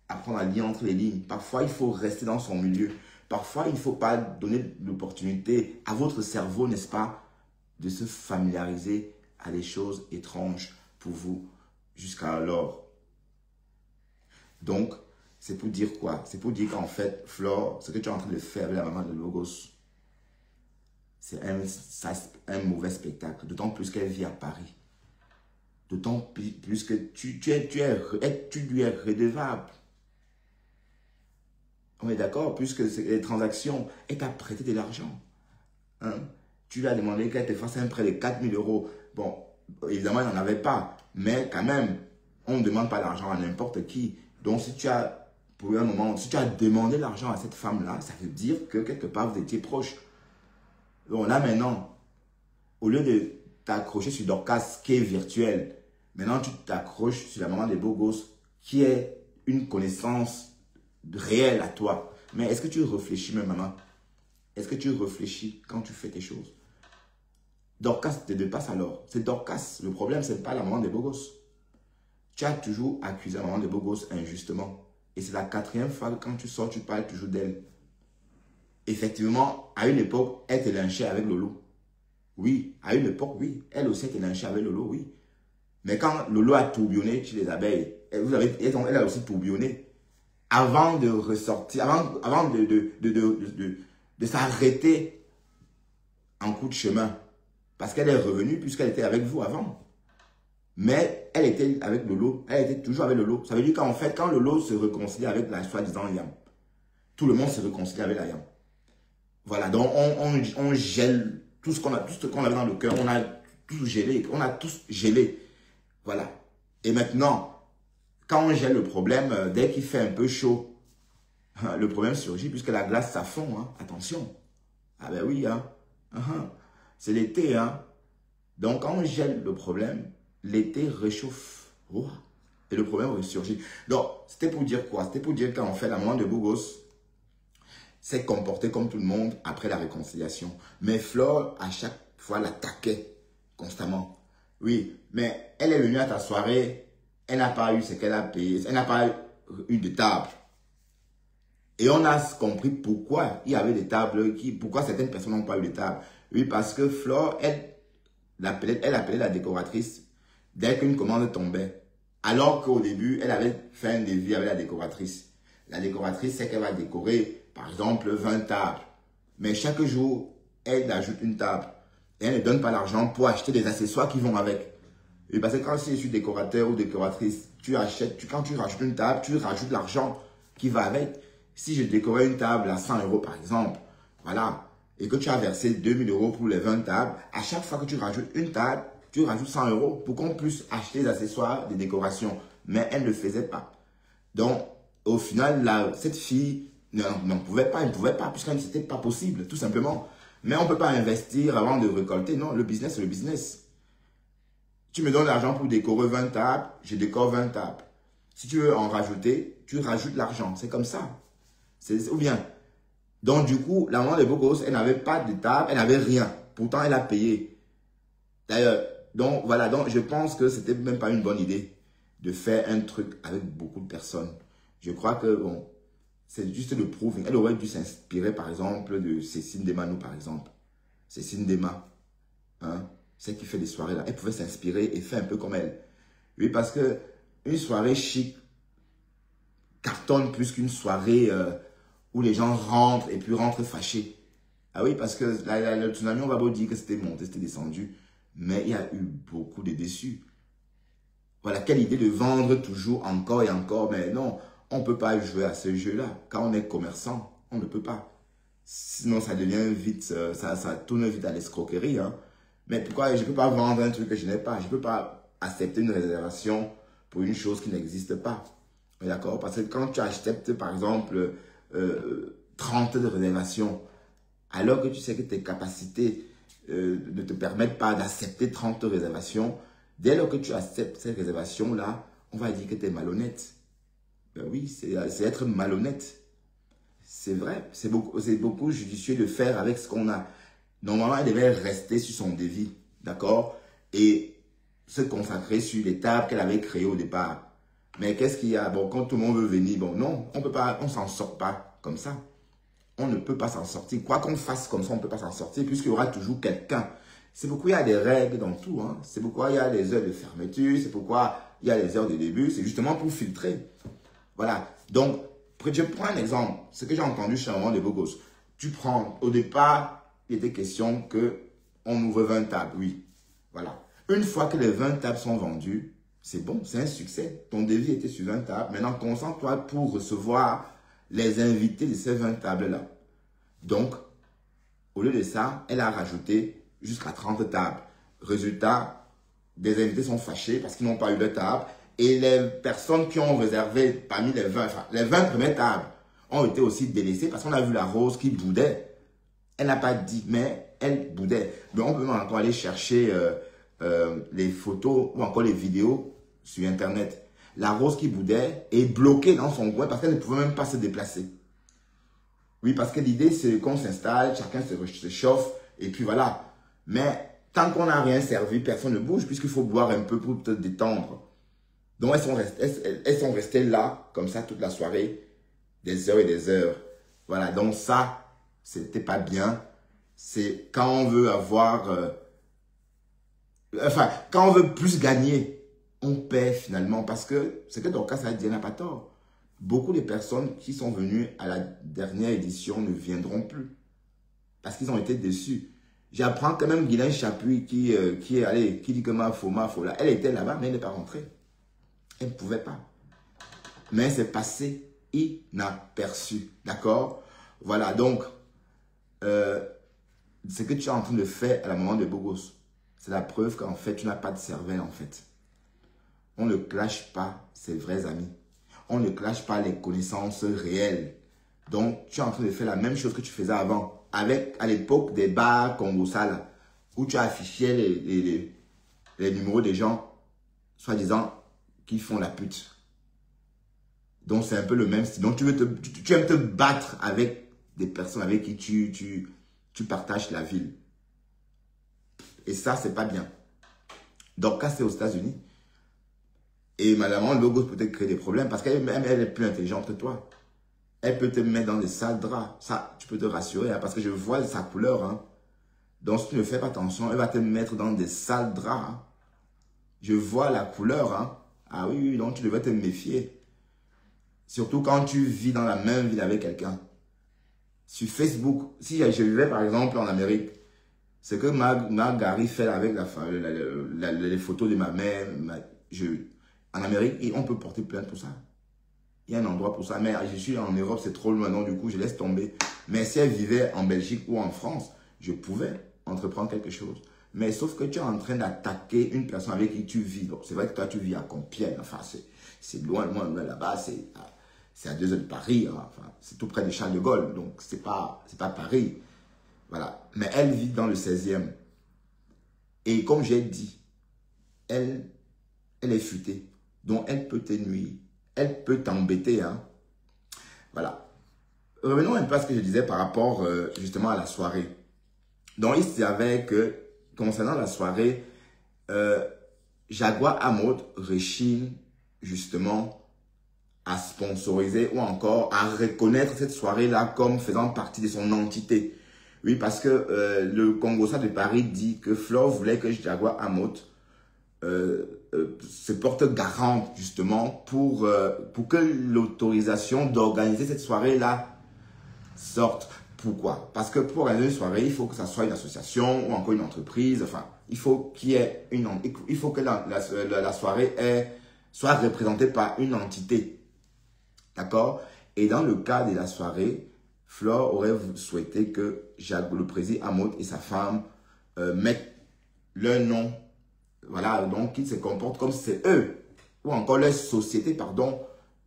apprendre à lire entre les lignes. Parfois, il faut rester dans son milieu. Parfois, il ne faut pas donner l'opportunité à votre cerveau, n'est-ce pas, de se familiariser à des choses étranges pour vous jusqu'à alors. Donc, c'est pour dire quoi? C'est pour dire qu'en fait, Flore, ce que tu es en train de faire avec la maman de Logos, c'est un mauvais spectacle. D'autant plus qu'elle vit à Paris. D'autant plus que tu lui es redevable. On est d'accord? Puisque les transactions, elle t'a prêté de l'argent. Hein? Tu lui as demandé qu'elle te fasse un prêt de 4 000 euros. Bon, évidemment, elle n'en avait pas. Mais quand même, on ne demande pas l'argent à n'importe qui. Donc, si tu as, pour un moment, si tu as demandé l'argent à cette femme-là, ça veut dire que quelque part, vous étiez proche. Donc là, maintenant, au lieu de t'accrocher sur Dorcas, qui est virtuel, maintenant, tu t'accroches sur la maman des beaux gosses, qui est une connaissance réelle à toi. Mais est-ce que tu réfléchis, même maman? Est-ce que tu réfléchis quand tu fais tes choses? Dorcas te dépasse alors. C'est Dorcas. Le problème, ce n'est pas la maman des beaux gosses. Tu as toujours accusé la maman des beaux gosses injustement. Et c'est la 4e fois que quand tu sors, tu parles toujours d'elle. Effectivement, à une époque, elle te lynchait avec Lolo. Oui, à une époque, oui. Elle aussi te lynchait avec Lolo, oui. Mais quand Lolo a tourbillonné chez les abeilles, elle a aussi tourbillonné. Avant de ressortir, avant de s'arrêter en coup de chemin. Parce qu'elle est revenue puisqu'elle était avec vous avant. Mais elle était avec Lolo. Elle était toujours avec Lolo. Ça veut dire qu'en fait, quand Lolo se réconcilie avec la soi-disant Yam, tout le monde se réconcilie avec la Yam. Voilà, donc on gèle tout ce qu'on avait dans le cœur. On a tout gelé. On a tous gelé. Voilà. Et maintenant, quand on gèle le problème, dès qu'il fait un peu chaud, le problème surgit puisque la glace, ça fond. Hein. Attention. Ah ben oui, hein. C'est l'été. Hein. Donc, quand on gèle le problème, l'été réchauffe. Oh. Et le problème ressurgit. Donc, c'était pour dire quoi? C'était pour dire qu'en fait, la maman de Bogos s'est comportée comme tout le monde après la réconciliation. Mais Flore, à chaque fois, l'attaquait constamment. Oui, mais elle est venue à ta soirée, elle n'a pas eu ce qu'elle a payé, elle n'a pas eu de table. Et on a compris pourquoi il y avait des tables, pourquoi certaines personnes n'ont pas eu de table. Oui, parce que Flore, elle appelait la décoratrice dès qu'une commande tombait. Alors qu'au début, elle avait fait un devis avec la décoratrice. La décoratrice sait qu'elle va décorer, par exemple, 20 tables. Mais chaque jour, elle ajoute une table. Et elle ne donne pas l'argent pour acheter des accessoires qui vont avec. Et parce que quand je suis décorateur ou décoratrice, quand tu rajoutes une table, tu rajoutes l'argent qui va avec. Si je décorais une table à 100 euros par exemple, voilà, et que tu as versé 2000 euros pour les 20 tables, à chaque fois que tu rajoutes une table, tu rajoutes 100 euros pour qu'on puisse acheter des accessoires, des décorations. Mais elle ne le faisait pas. Donc, au final, cette fille ne pouvait pas, puisque ce n'était pas possible, tout simplement. Mais on ne peut pas investir avant de récolter. Non, le business, c'est le business. Tu me donnes l'argent pour décorer 20 tables, je décore 20 tables. Si tu veux en rajouter, tu rajoutes l'argent. C'est comme ça. Ou bien. Donc, du coup, la maman de Bogos, elle n'avait pas de table, elle n'avait rien. Pourtant, elle a payé. D'ailleurs, donc, voilà. Donc, je pense que c'était même pas une bonne idée de faire un truc avec beaucoup de personnes. Je crois que, bon, c'est juste le proving. Elle aurait dû s'inspirer, par exemple, de Cécile Demanou, par exemple. Cécile Dema, hein, celle qui fait des soirées là. Elle pouvait s'inspirer et faire un peu comme elle. Oui, parce que une soirée chic cartonne plus qu'une soirée où les gens rentrent et puis rentrent fâchés. Ah oui, parce que le tsunami, on va pas dire que c'était monté, c'était descendu, mais il y a eu beaucoup de déçus. Voilà, quelle idée de vendre toujours encore et encore, mais non, on ne peut pas jouer à ce jeu-là. Quand on est commerçant, on ne peut pas. Sinon, ça devient vite, ça tourne vite à l'escroquerie. Hein. Mais pourquoi je ne peux pas vendre un truc que je n'ai pas? Je ne peux pas accepter une réservation pour une chose qui n'existe pas. D'accord? Parce que quand tu acceptes, par exemple, 30 de réservations, alors que tu sais que tes capacités ne te permettent pas d'accepter 30 réservations, dès lors que tu acceptes ces réservations-là, on va dire que tu es malhonnête. Ben oui, c'est être malhonnête. C'est vrai, c'est beaucoup judicieux de faire avec ce qu'on a. Normalement, elle devait rester sur son devis, d'accord? Et se consacrer sur les tables qu'elle avait créées au départ. Mais qu'est-ce qu'il y a? Bon, quand tout le monde veut venir, bon, non, on peut pas, on s'en sort pas comme ça. On ne peut pas s'en sortir. Quoi qu'on fasse comme ça, on ne peut pas s'en sortir puisqu'il y aura toujours quelqu'un. C'est pourquoi il y a des règles dans tout. Hein. C'est pourquoi il y a les heures de fermeture. C'est pourquoi il y a les heures de début. C'est justement pour filtrer. Voilà. Donc, je prends un exemple. Ce que j'ai entendu chez un moment de beaux gosses. Tu prends, au départ, il était question qu'on ouvre 20 tables. Oui. Voilà. Une fois que les 20 tables sont vendues, c'est bon, c'est un succès. Ton devis était sur 20 tables. Maintenant, concentre-toi pour recevoir les invités de ces 20 tables-là. Donc, au lieu de ça, elle a rajouté jusqu'à 30 tables. Résultat, des invités sont fâchés parce qu'ils n'ont pas eu de table. Et les personnes qui ont réservé parmi les 20, enfin, les 20 premières tables ont été aussi délaissées parce qu'on a vu la rose qui boudait. Elle n'a pas dit, mais elle boudait. Mais on peut encore aller chercher les photos ou encore les vidéos sur Internet. La rose qui boudait est bloquée dans son coin parce qu'elle ne pouvait même pas se déplacer. Oui, parce que l'idée, c'est qu'on s'installe, chacun se chauffe, et puis voilà. Mais tant qu'on n'a rien servi, personne ne bouge, puisqu'il faut boire un peu pour te détendre. Donc, elles sont restées là, comme ça, toute la soirée, des heures et des heures. Voilà, donc ça, c'était pas bien. C'est quand on veut avoir... quand on veut plus gagner, on perd finalement, parce que ce que Dorcas a dit, elle n'a pas tort. Beaucoup de personnes qui sont venues à la dernière édition ne viendront plus. Parce qu'ils ont été déçus. J'apprends quand même Guylaine Chapuis qui est allée, qui dit que ma faux là. Elle était là-bas, mais elle n'est pas rentrée. Elle ne pouvait pas. Mais c'est passé inaperçu. D'accord? Voilà, donc, ce que tu es en train de faire à la maman de Bogos, c'est la preuve qu'en fait, tu n'as pas de cervelle, en fait. On ne clash pas ses vrais amis. On ne clash pas les connaissances réelles. Donc, tu es en train de faire la même chose que tu faisais avant. À l'époque des bars Congo-Sala, où tu affichais les numéros des gens, soi-disant, qui font la pute. Donc, c'est un peu le même style. Donc, tu aimes te battre avec des personnes avec qui tu partages la ville. Et ça, c'est pas bien. Donc, quand c'est aux États-Unis, et madame Logos peut te créer des problèmes parce qu'elle est plus intelligente que toi. Elle peut te mettre dans des sales draps. Ça, tu peux te rassurer hein, parce que je vois sa couleur. Hein. Donc, si tu ne fais pas attention, elle va te mettre dans des sales draps. Hein. Je vois la couleur. Hein. Ah oui, donc tu devrais te méfier. Surtout quand tu vis dans la même ville avec quelqu'un. Sur Facebook, si je vivais par exemple en Amérique, ce que Margari fait avec les photos de ma mère, en Amérique, on peut porter plainte pour ça. Il y a un endroit pour ça. Mais je suis en Europe, c'est trop loin. Donc, du coup, je laisse tomber. Mais si elle vivait en Belgique ou en France, je pouvais entreprendre quelque chose. Mais sauf que tu es en train d'attaquer une personne avec qui tu vis. Donc, c'est vrai que toi, tu vis à Compiègne. Enfin, c'est loin, loin, loin là-bas. C'est à 2 heures de Paris. Hein. Enfin, c'est tout près de Charles de Gaulle. Donc, c'est pas Paris. Voilà. Mais elle vit dans le 16e. Et comme j'ai dit, elle est futée. Donc, elle peut te nuire. Elle peut t'embêter. Hein. Voilà. Revenons un peu à ce que je disais par rapport justement à la soirée. Donc, il savait que concernant la soirée, Jaguar Amod rechigne justement à sponsoriser ou encore à reconnaître cette soirée-là comme faisant partie de son entité. Oui, parce que le Congo-Ça de Paris dit que Flore voulait que Jaguar Amod se porte garante justement pour que l'autorisation d'organiser cette soirée-là sorte. Pourquoi? Parce que pour organiser une soirée, il faut que ça soit une association ou encore une entreprise. Enfin, il faut qu'il y ait il faut que la soirée soit représentée par une entité. D'accord? Et dans le cas de la soirée, Flore aurait souhaité que Jacques, le président Amod et sa femme mettent leur nom. Voilà, donc qu'ils se comportent comme c'est eux. Ou encore leur société, pardon,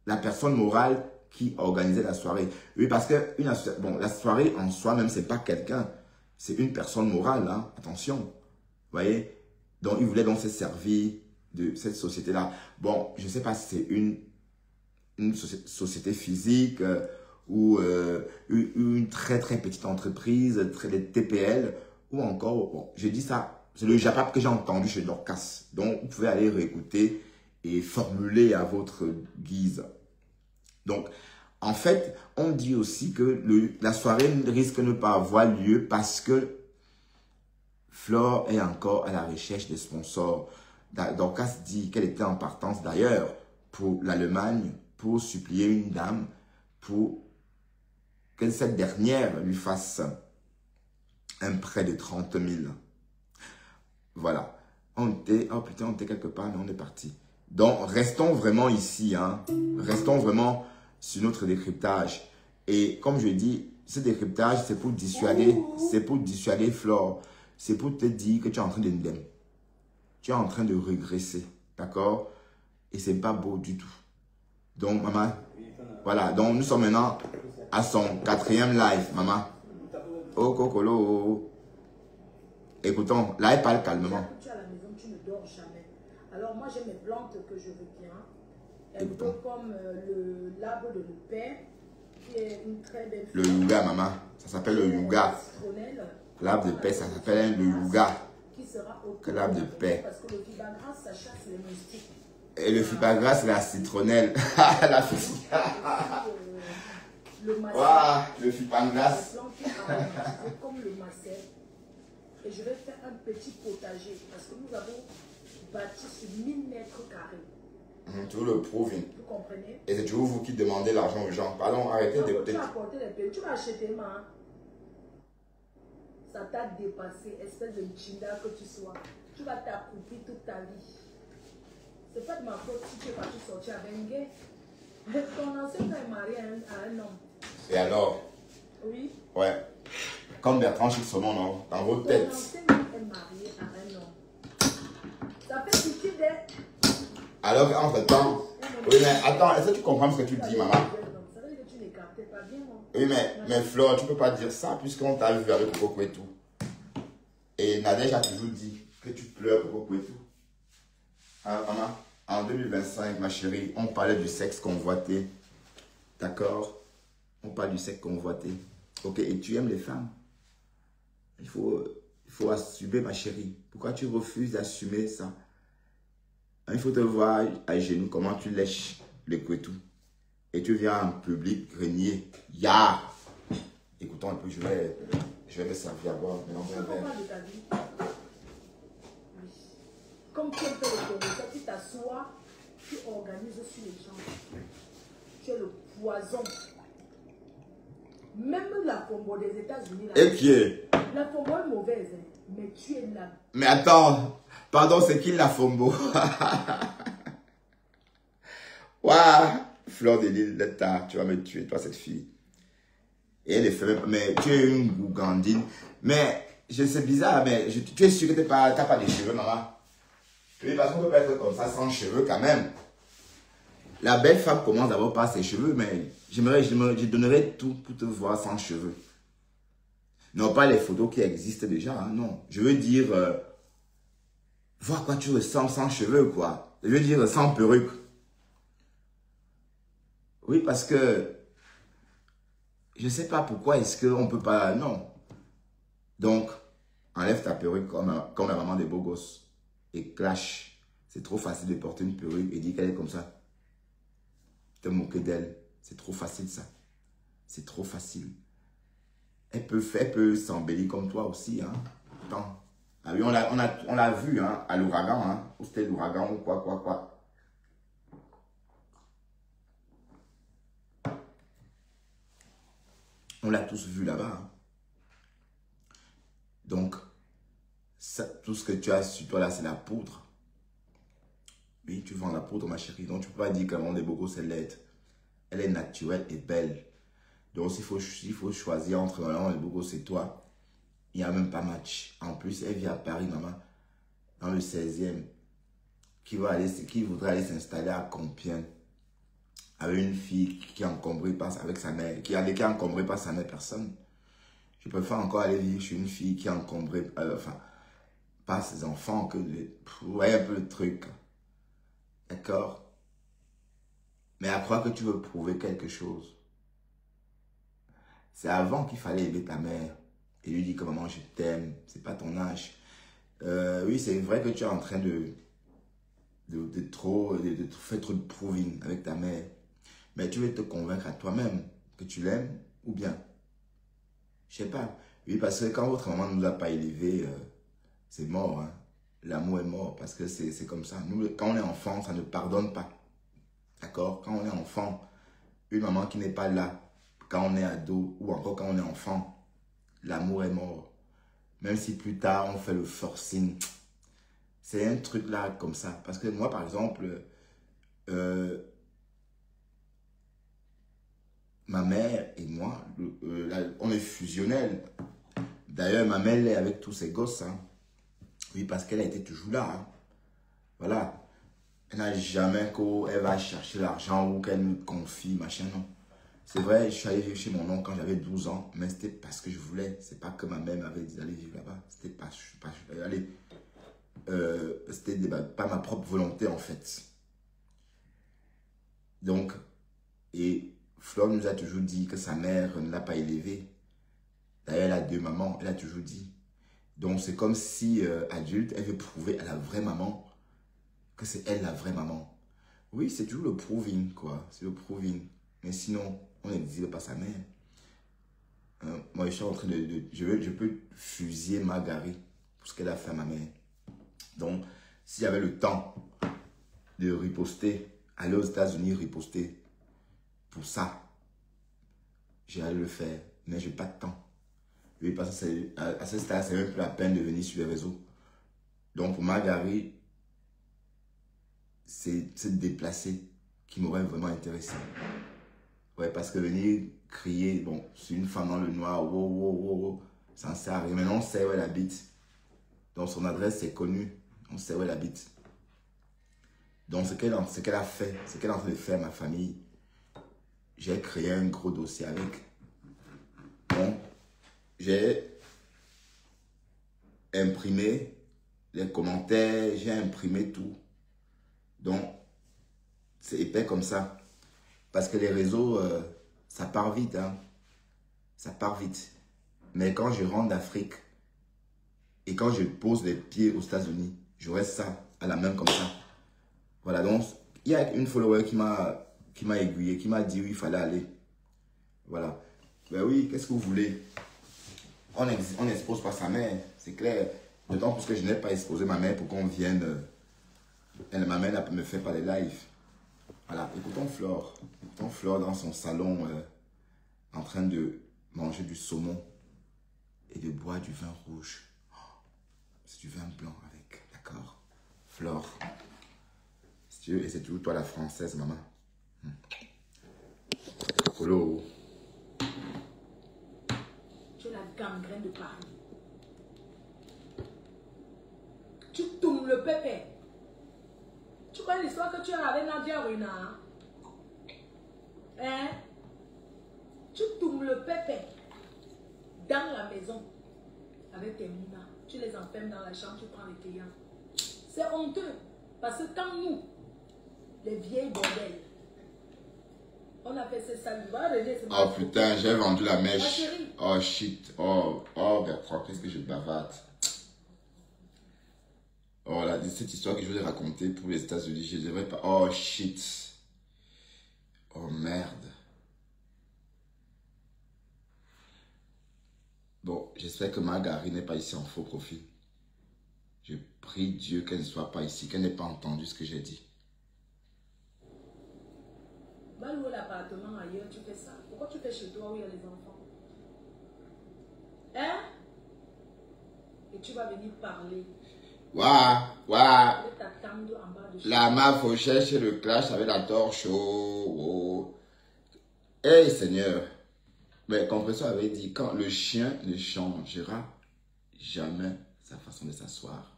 la personne morale qui organisait la soirée. Oui, parce que la soirée en soi-même, c'est pas quelqu'un. C'est une personne morale, hein, attention. Vous voyez? Donc, il voulait donc se servir de cette société-là. Bon, je ne sais pas si c'est une société physique ou une très très petite entreprise, des TPL, ou encore, bon, j'ai dit ça, c'est le Japap que j'ai entendu chez Dorcas. Donc, vous pouvez aller réécouter et formuler à votre guise. Donc, en fait, on dit aussi que la soirée risque de ne pas avoir lieu parce que Flore est encore à la recherche des sponsors. Dorcas dit qu'elle était en partance d'ailleurs pour l'Allemagne, pour supplier une dame, pour que cette dernière lui fasse un prêt de 30 000. Voilà. On était quelque part, mais on est parti. Donc, restons vraiment ici, hein. Restons vraiment sur notre décryptage. Et comme je dis, ce décryptage, c'est pour dissuader Flore. C'est pour te dire que tu es en train d'indemne. Tu es en train de régresser. D'accord? Et c'est pas beau du tout. Donc, maman, voilà. Donc, nous sommes maintenant à son 4e live, maman. Oh, Cocolo. Écoutons, là, elle parle calmement. Tu es à la maison, tu ne dors jamais. Alors, moi, j'ai mes plantes que je veux bien. Un peu comme l'arbre de le père, qui est une très belle fleur. Le yoga, maman. Ça s'appelle le yoga. L'arbre de paix, ça s'appelle le yoga. L'arbre de paix. Parce que le fibagras, ça chasse les moustiques. Et le fibagras, c'est la citronnelle. La fille. Le macet. Wow, le fibagras. Comme le macet. Et je vais faire un petit potager. Parce que nous avons bâti sur 1000 mètres carrés. Tu le prouves. Vous comprenez? Et c'est toujours vous qui demandez l'argent aux gens. Pardon, arrêtez de... Tu vas apporter les pays. Tu vas acheter, ma. Ça t'a dépassé, espèce de chinda que tu sois. Tu vas t'accoupler toute ta vie. C'est pas de ma faute si tu es parti sortir avec un gay. Ton ancien est marié à un homme. Et alors? Oui. Ouais. Comme Bertrand Chixonon, non? Dans vos têtes. Ton ancien est marié à un homme. Ça fait piquer des... Alors qu'entre-temps... Oui, mais attends, est-ce que tu comprends ce que tu dis, maman? Ça veut dire que tu n'écartais pas bien, non? Oui, mais Flore, tu ne peux pas dire ça puisqu'on t'a vu avec Coco et tout. Et Nadège a toujours dit que tu pleures Coco et tout. Hein, maman? En 2025, ma chérie, on parlait du sexe convoité. D'accord? On parle du sexe convoité. Ok, et tu aimes les femmes. Il faut assumer, ma chérie. Pourquoi tu refuses d'assumer ça? Il faut te voir à genoux, comment tu lèches le couetou. Et tu viens en public régner. Ya! Écoutons un peu, je vais me servir à boire. Comme tu es fait le commissaire, tu t'assois, tu organises sur les gens. Tu es le poison. Même la combo des États-Unis. Et qui est? La combo est mauvaise, mais tu es là. Mais attends, pardon, c'est qui la fombo? Waouh! Fleur de l'île de ta, tu vas me tuer, toi, cette fille. Et elle est faible, mais tu es une gougandine. Mais, c'est bizarre, mais tu es sûr que tu n'as pas de cheveux, maman? Oui, parce qu'on ne peut pas être comme ça sans cheveux quand même. La belle femme commence d'abord par ses cheveux, mais je donnerais tout pour te voir sans cheveux. Non, pas les photos qui existent déjà, hein, non. Je veux dire, voir quoi tu ressembles sans cheveux, quoi. Je veux dire, sans perruque. Oui, parce que je ne sais pas pourquoi est-ce qu'on ne peut pas... Non. Donc, enlève ta perruque comme la maman des beaux gosses. Et clash. C'est trop facile de porter une perruque et dire qu'elle est comme ça. Te moquer d'elle. C'est trop facile, ça. C'est trop facile. Elle peut s'embellir comme toi aussi. Hein. Attends. Ah oui, on l'a vu hein, à l'ouragan. Hein. Ou c'était l'ouragan ou quoi. On l'a tous vu là-bas. Hein. Donc, ça, tout ce que tu as sur toi là, c'est la poudre. Oui, tu vends la poudre, ma chérie. Donc, tu ne peux pas dire qu'avant des bocaux, c'est laide. Elle est naturelle et belle. Donc, s'il faut choisir entre Maman et Bogo, c'est toi. Il n'y a même pas match. En plus, elle vit à Paris, maman, dans le 16e. Qui voudrait aller s'installer à Compiègne avec une fille qui est encombrée par, avec sa mère, qui est encombrée par sa mère, personne. Je préfère encore aller vivre chez une fille qui est encombrée, enfin, par ses enfants, que ouais, un peu le truc. D'accord? Mais à croire que tu veux prouver quelque chose. C'est avant qu'il fallait aimer ta mère et lui dire que maman, je t'aime, c'est pas ton âge. Oui, c'est vrai que tu es en train de faire trop de proving avec ta mère. Mais tu veux te convaincre à toi-même que tu l'aimes ou bien. Je sais pas. Oui, parce que quand votre maman ne nous a pas élevés, c'est mort. Hein. L'amour est mort parce que c'est comme ça. Nous, quand on est enfant, ça ne pardonne pas. D'accord? Quand on est enfant, une maman qui n'est pas là, quand on est ado ou encore quand on est enfant, l'amour est mort. Même si plus tard, on fait le forcing. C'est un truc là comme ça. Parce que moi, par exemple, ma mère et moi, on est fusionnels. D'ailleurs, ma mère, elle est avec tous ses gosses. Hein. Oui, parce qu'elle a été toujours là. Hein. Voilà. Elle n'a jamais qu'elle va chercher l'argent ou qu'elle nous confie, machin, non. C'est vrai, je suis allé vivre chez mon oncle quand j'avais 12 ans, mais c'était parce que je voulais. C'est pas que ma mère m'avait dit d'aller vivre là-bas. C'était pas, c'était pas ma propre volonté, en fait. Donc, et Flore nous a toujours dit que sa mère ne l'a pas élevée. D'ailleurs, elle a 2 mamans, elle a toujours dit. Donc, c'est comme si, adulte, elle veut prouver à la vraie maman que c'est elle la vraie maman. Oui, c'est toujours le proving, quoi. C'est le proving. Mais sinon, on n'exhibe pas sa mère. Moi, je suis en train je peux fusiller Marguerite pour ce qu'elle a fait à ma mère. Donc, s'il y avait le temps de riposter, aller aux États-Unis riposter pour ça, j'allais le faire. Mais je n'ai pas de temps. Oui, parce que à ce stade, c'est même plus la peine de venir sur les réseaux. Donc, pour Marguerite, c'est se déplacer qui m'aurait vraiment intéressé. Ouais, parce que venir crier, bon, c'est une femme dans le noir, wow, wow, wow, wow, ça ne sert à rien. Maintenant, on sait où elle habite. Donc, son adresse, c'est connu. On sait où elle habite. Donc, ce qu'elle a fait, ce qu'elle est en train de faire à ma famille, j'ai créé un gros dossier avec. Donc, j'ai imprimé les commentaires, j'ai imprimé tout. Donc, c'est épais comme ça. Parce que les réseaux, ça part vite. Hein. Ça part vite. Mais quand je rentre d'Afrique et quand je pose les pieds aux États-Unis, j'aurai ça à la main comme ça. Voilà, donc, il y a une follower qui m'a aiguillé, qui m'a dit où il fallait aller. Voilà. Ben oui, qu'est-ce que vous voulez? On n'expose pas sa mère, c'est clair. D'autant plus que je n'ai pas exposé ma mère pour qu'on vienne. Ma mère ne me fait pas les lives. Voilà, écoutons Flore. Écoutons Flore dans son salon en train de manger du saumon et de boire du vin rouge. Oh, c'est du vin blanc avec, d'accord? Flore. Si tu veux, et c'est toujours toi la française, maman. Colo. Tu es la gangrène de Paris. Tu tournes le pépé. Tu connais l'histoire que tu as avec Nadia Rina? Hein? Tu tournes le pépé dans la maison avec tes minas. Tu les enfermes dans la chambre, tu prends les clients. C'est honteux. Parce que quand nous, les vieilles bordels, on a fait ces saluts. Oh putain, j'ai vendu la mèche. Oh shit. Oh Bertrand, qu'est-ce que je bavarde. Oh là, cette histoire que je voulais raconter pour les États-Unis, je ne devrais pas. Oh shit. Oh merde. Bon, j'espère que Marguerite n'est pas ici en faux profil. Je prie Dieu qu'elle ne soit pas ici, qu'elle n'ait pas entendu ce que j'ai dit. Va louer l'appartement ailleurs, tu fais ça. Pourquoi tu fais chez toi où il y a les enfants? Hein? Et tu vas venir parler. Waouh. Je vais t'attendre en bas de chez La meuf faut chercher le clash avec la torche. Oh. Hey Seigneur. Mais Compression avait dit, quand le chien ne changera jamais sa façon de s'asseoir.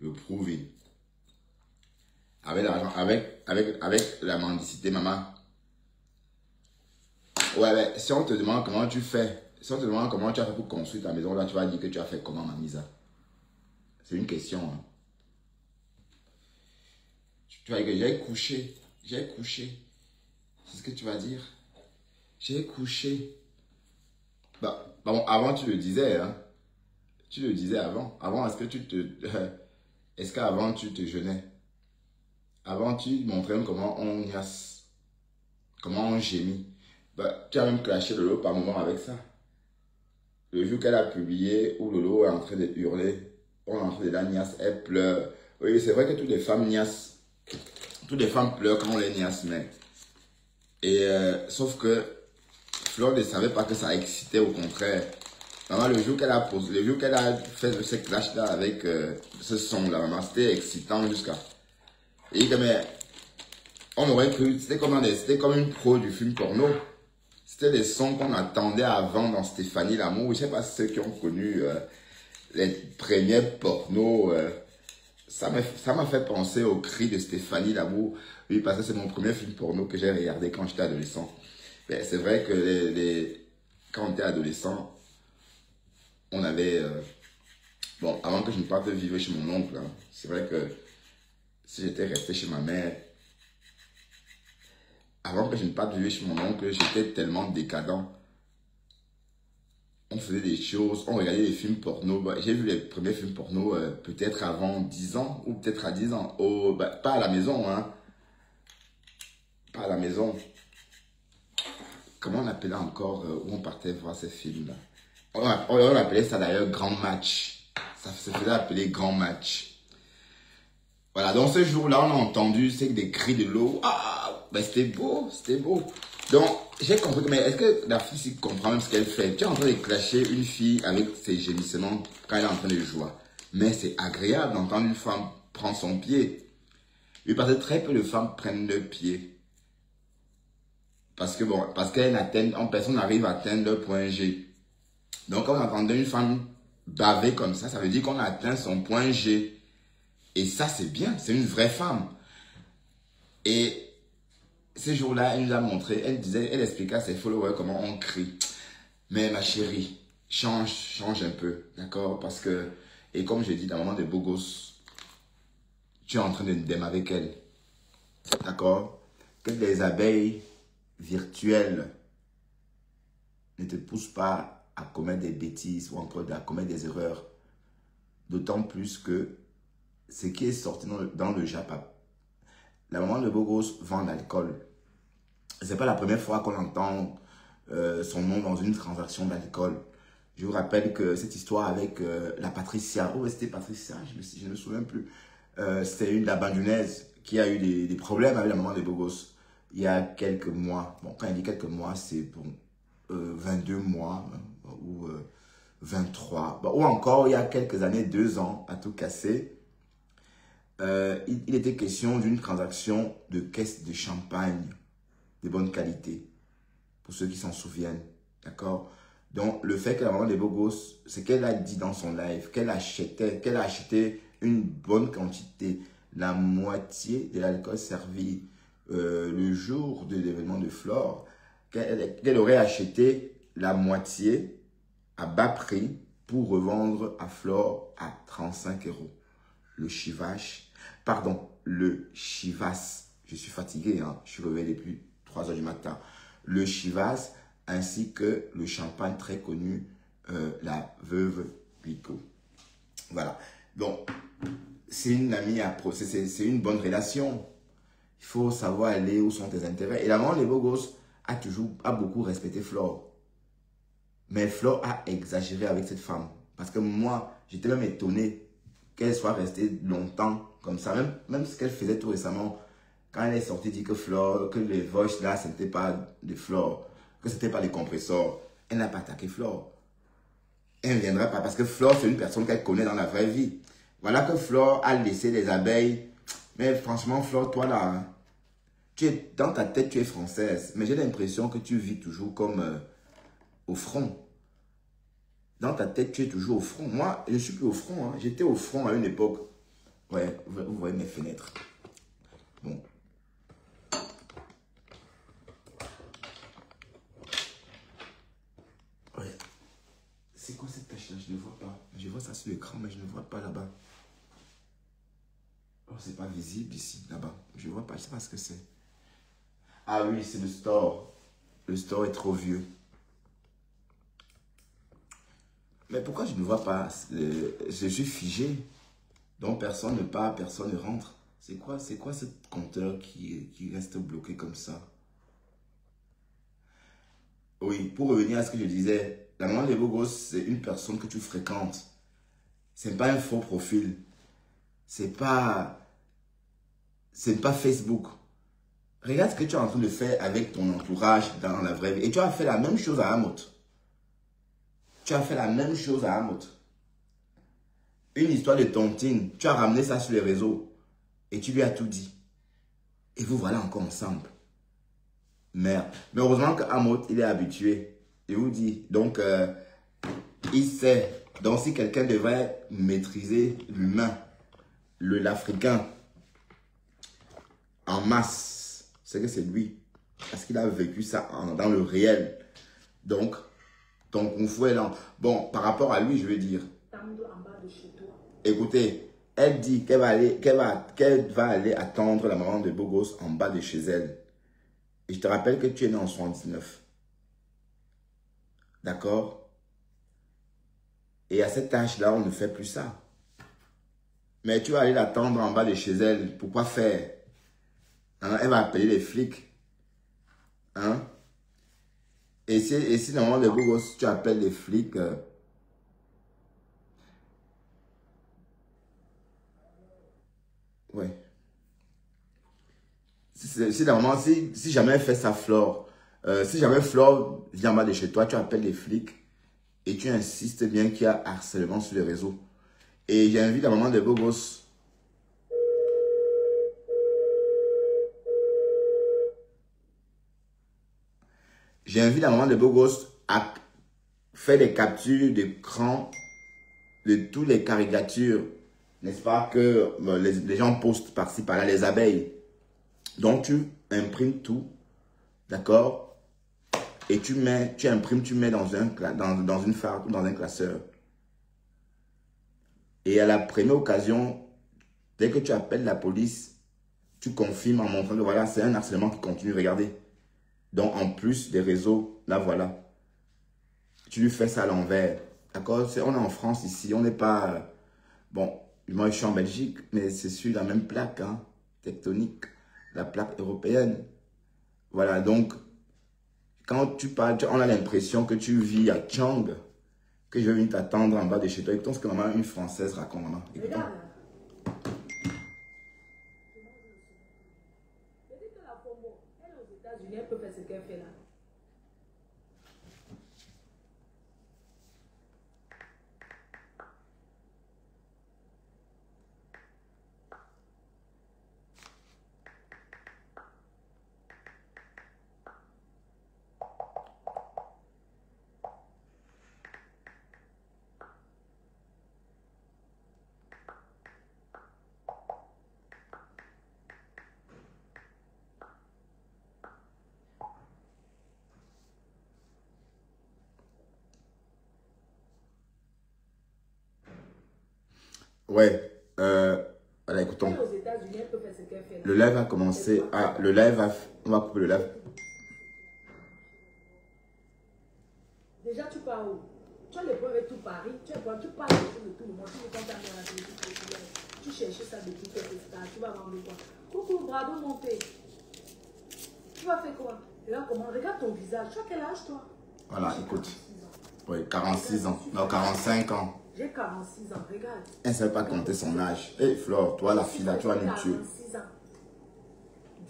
Le prouver. Avec l'argent, avec la mendicité, maman. Ouais, si on te demande comment tu fais, si on te demande comment tu as fait pour construire ta maison, là, tu vas dire que tu as fait comment, Mamisa? C'est une question. Hein. Tu vas dire que j'ai couché. C'est ce que tu vas dire. J'ai couché. Bah, bon, avant, tu le disais, hein. Tu le disais avant. Avant, est-ce qu'avant, tu te jeûnais? Avant, tu montrais comment on niasse. Comment on gémit. Bah, tu as même clashé Lolo par moment avec ça. Le jour qu'elle a publié, où Lolo est en train de hurler, on est en train de la niasse, elle pleure. Oui, c'est vrai que toutes les femmes niassent. Toutes les femmes pleurent quand on les niasse, mais... Et sauf que Flore ne savait pas que ça excitait, au contraire. Maman, le jour qu'elle a fait ce clash-là avec ce son-là, maman, c'était excitant jusqu'à... Et mais on aurait cru, c'était comme une pro du film porno. C'était des sons qu'on attendait avant dans Stéphanie Lamour. Je ne sais pas ceux qui ont connu les premiers pornos. Ça m'a fait penser au cri de Stéphanie Lamour. Oui, parce que c'est mon premier film porno que j'ai regardé quand j'étais adolescent. C'est vrai que quand on était adolescent, on avait... bon, avant que je ne parte vivre chez mon oncle, hein, c'est vrai que si j'étais resté chez ma mère, avant que je ne parte vivre chez mon oncle, j'étais tellement décadent. On faisait des choses, on regardait des films porno. Bah, j'ai vu les premiers films porno peut-être avant 10 ans ou peut-être à 10 ans. Oh, bah, pas à la maison, hein. Pas à la maison. Comment on appelait encore où on partait voir ces films-là? On appelait ça d'ailleurs grand match. Ça se faisait appeler grand match. Voilà, donc ce jour-là, on a entendu des cris de l'eau. Ah, ben c'était beau, c'était beau. Donc, j'ai compris, mais est-ce que la fille s'y comprend même ce qu'elle fait? Tu es en train de clasher une fille avec ses gémissements quand elle est en train de jouer. Mais c'est agréable d'entendre une femme prendre son pied. Oui, parce que très peu de femmes prennent le pied. Parce que personne n'arrive à atteindre le point G. Donc, quand on entendait une femme baver comme ça veut dire qu'on a atteint son point G. Et ça, c'est bien, c'est une vraie femme. Et ce jour-là, elle nous a montré, elle expliquait à ses followers comment on crie. Mais ma chérie, change un peu, d'accord? Parce que, et comme je dis, dans le moment des beaux gosses, tu es en train de démarrer avec elle. D'accord? Que les abeilles virtuelles ne te poussent pas à commettre des bêtises ou encore à commettre des erreurs. D'autant plus que ce qui est sorti dans le Japon, la maman de beau gosse vend l'alcool. C'est pas la première fois qu'on entend son nom dans une transaction d'alcool. Je vous rappelle que cette histoire avec la Patricia, c'était Patricia, je ne me souviens plus. C'était une Labandunaise qui a eu des problèmes avec la maman de beau gosse il y a quelques mois. Bon, quand il dit quelques mois, c'est pour 22 mois ou 23. Bon, ou encore, il y a quelques années, 2 ans, à tout casser. Il était question d'une transaction de caisse de champagne de bonne qualité, pour ceux qui s'en souviennent, d'accord? Donc, le fait que la maman des beaux gosses, c'est qu'elle a dit dans son live qu'elle a acheté une bonne quantité, la moitié de l'alcool servi le jour de l'événement de Flore, qu'elle aurait acheté la moitié à bas prix pour revendre à Flore à 35 €. Le chivas, je suis fatigué, hein, je suis réveillé depuis 3 h du matin. Le chivas ainsi que le champagne très connu, la Veuve Clicquot. Voilà. Donc, c'est une amie c'est une bonne relation. Il faut savoir aller où sont tes intérêts. Et la maman des beaux gosses a beaucoup respecté Flore. Mais Flore a exagéré avec cette femme. Parce que moi, j'étais même étonné qu'elle soit restée longtemps comme ça. Même ce qu'elle faisait tout récemment, quand elle est sortie dire que Flore, que les voices là, ce n'était pas de Flore, que ce n'était pas les compresseurs, elle n'a pas attaqué Flore. Elle ne viendra pas parce que Flore, c'est une personne qu'elle connaît dans la vraie vie. Voilà que Flore a laissé les abeilles. Mais franchement, Flore, toi là, hein, dans ta tête, tu es française. Mais j'ai l'impression que tu vis toujours comme au front. Dans ta tête, tu es toujours au front. Moi, je ne suis plus au front. Hein. J'étais au front à une époque. Ouais, vous voyez mes fenêtres. Bon. Ouais. C'est quoi cette tache-là? Je ne vois pas. Je vois ça sur l'écran, mais je ne vois pas là-bas. Oh, c'est pas visible ici, là-bas. Je ne vois pas, je ne sais pas ce que c'est. Ah oui, c'est le store. Le store est trop vieux. Mais pourquoi je ne vois pas? Je suis figé. Donc personne ne part, personne ne rentre. C'est quoi ce compteur qui reste bloqué comme ça? Oui, pour revenir à ce que je disais, la maman de Bogos, c'est une personne que tu fréquentes. Ce n'est pas un faux profil. C'est pas Facebook. Regarde ce que tu es en train de faire avec ton entourage dans la vraie vie. Et tu as fait la même chose à Amot. Tu as fait la même chose à Amot. Une histoire de tontine. Tu as ramené ça sur les réseaux. Et tu lui as tout dit. Et vous voilà encore ensemble. Merde. Mais heureusement qu'Amot, il est habitué. Je vous dis. Donc, il sait. Donc, si quelqu'un devrait maîtriser l'humain, l'Africain, en masse, c'est que c'est lui. Parce qu'il a vécu ça dans le réel. Donc, ton kung fu est lent. Bon, par rapport à lui, je veux dire. Écoutez, elle dit qu'elle va aller attendre la maman de Bogos en bas de chez elle. Et je te rappelle que tu es né en 79. D'accord? Et à cet âge-là, on ne fait plus ça. Mais tu vas aller l'attendre en bas de chez elle. Pourquoi faire? Hein? Elle va appeler les flics. Hein? Et si la maman de Bogos, tu appelles les flics... ouais. Si jamais elle fait sa Flore, si jamais Flore vient en bas de chez toi, tu appelles les flics et tu insistes bien qu'il y a harcèlement sur les réseaux. Et j'invite la maman de Bogos. J'invite la maman de Bogos à faire des captures d'écran de toutes les caricatures, n'est-ce pas, que les gens postent par-ci, par-là, les abeilles. Donc, tu imprimes tout, d'accord? Et tu imprimes, tu mets dans une farde ou dans un classeur. Et à la première occasion, dès que tu appelles la police, tu confirmes en montrant que voilà, c'est un harcèlement qui continue. Regardez. Donc, en plus des réseaux, là, voilà. Tu lui fais ça à l'envers. D'accord? On est en France ici, on n'est pas... bon, moi, je suis en Belgique, mais c'est sur la même plaque, hein, tectonique, la plaque européenne. Voilà, donc, quand tu parles, on a l'impression que tu vis à Chang, que je viens t'attendre en bas de chez toi. Écoutons ce que maman, une Française, raconte, maman. Écoutons. Regarde. Je dis que la Pombo, elle est aux États-Unis, elle peut faire ce qu'elle fait là. Ouais, voilà, écoutons. Elle est aux États-Unis, elle peut faire ce qu'elle fait là. Le live a commencé. Ah, le live va... On va couper le live. Déjà, tu pars où? Tu as les preuves avec tout Paris, tu parles de tout le monde, tu ne comptes pas dans la télévision, tu cherches ça depuis quelques stars, tu vas vendre quoi? Coucou, bravo, monté. Tu vas faire quoi? Regarde comment, regarde ton visage, tu as quel âge toi? Voilà, écoute. Oui, 46 ans. Non, 45 ans. J'ai 46 ans, regarde. Elle ne sait pas compter son âge. Hé, Flore, toi, la fille là, tu vas nous tuer. 46 ans.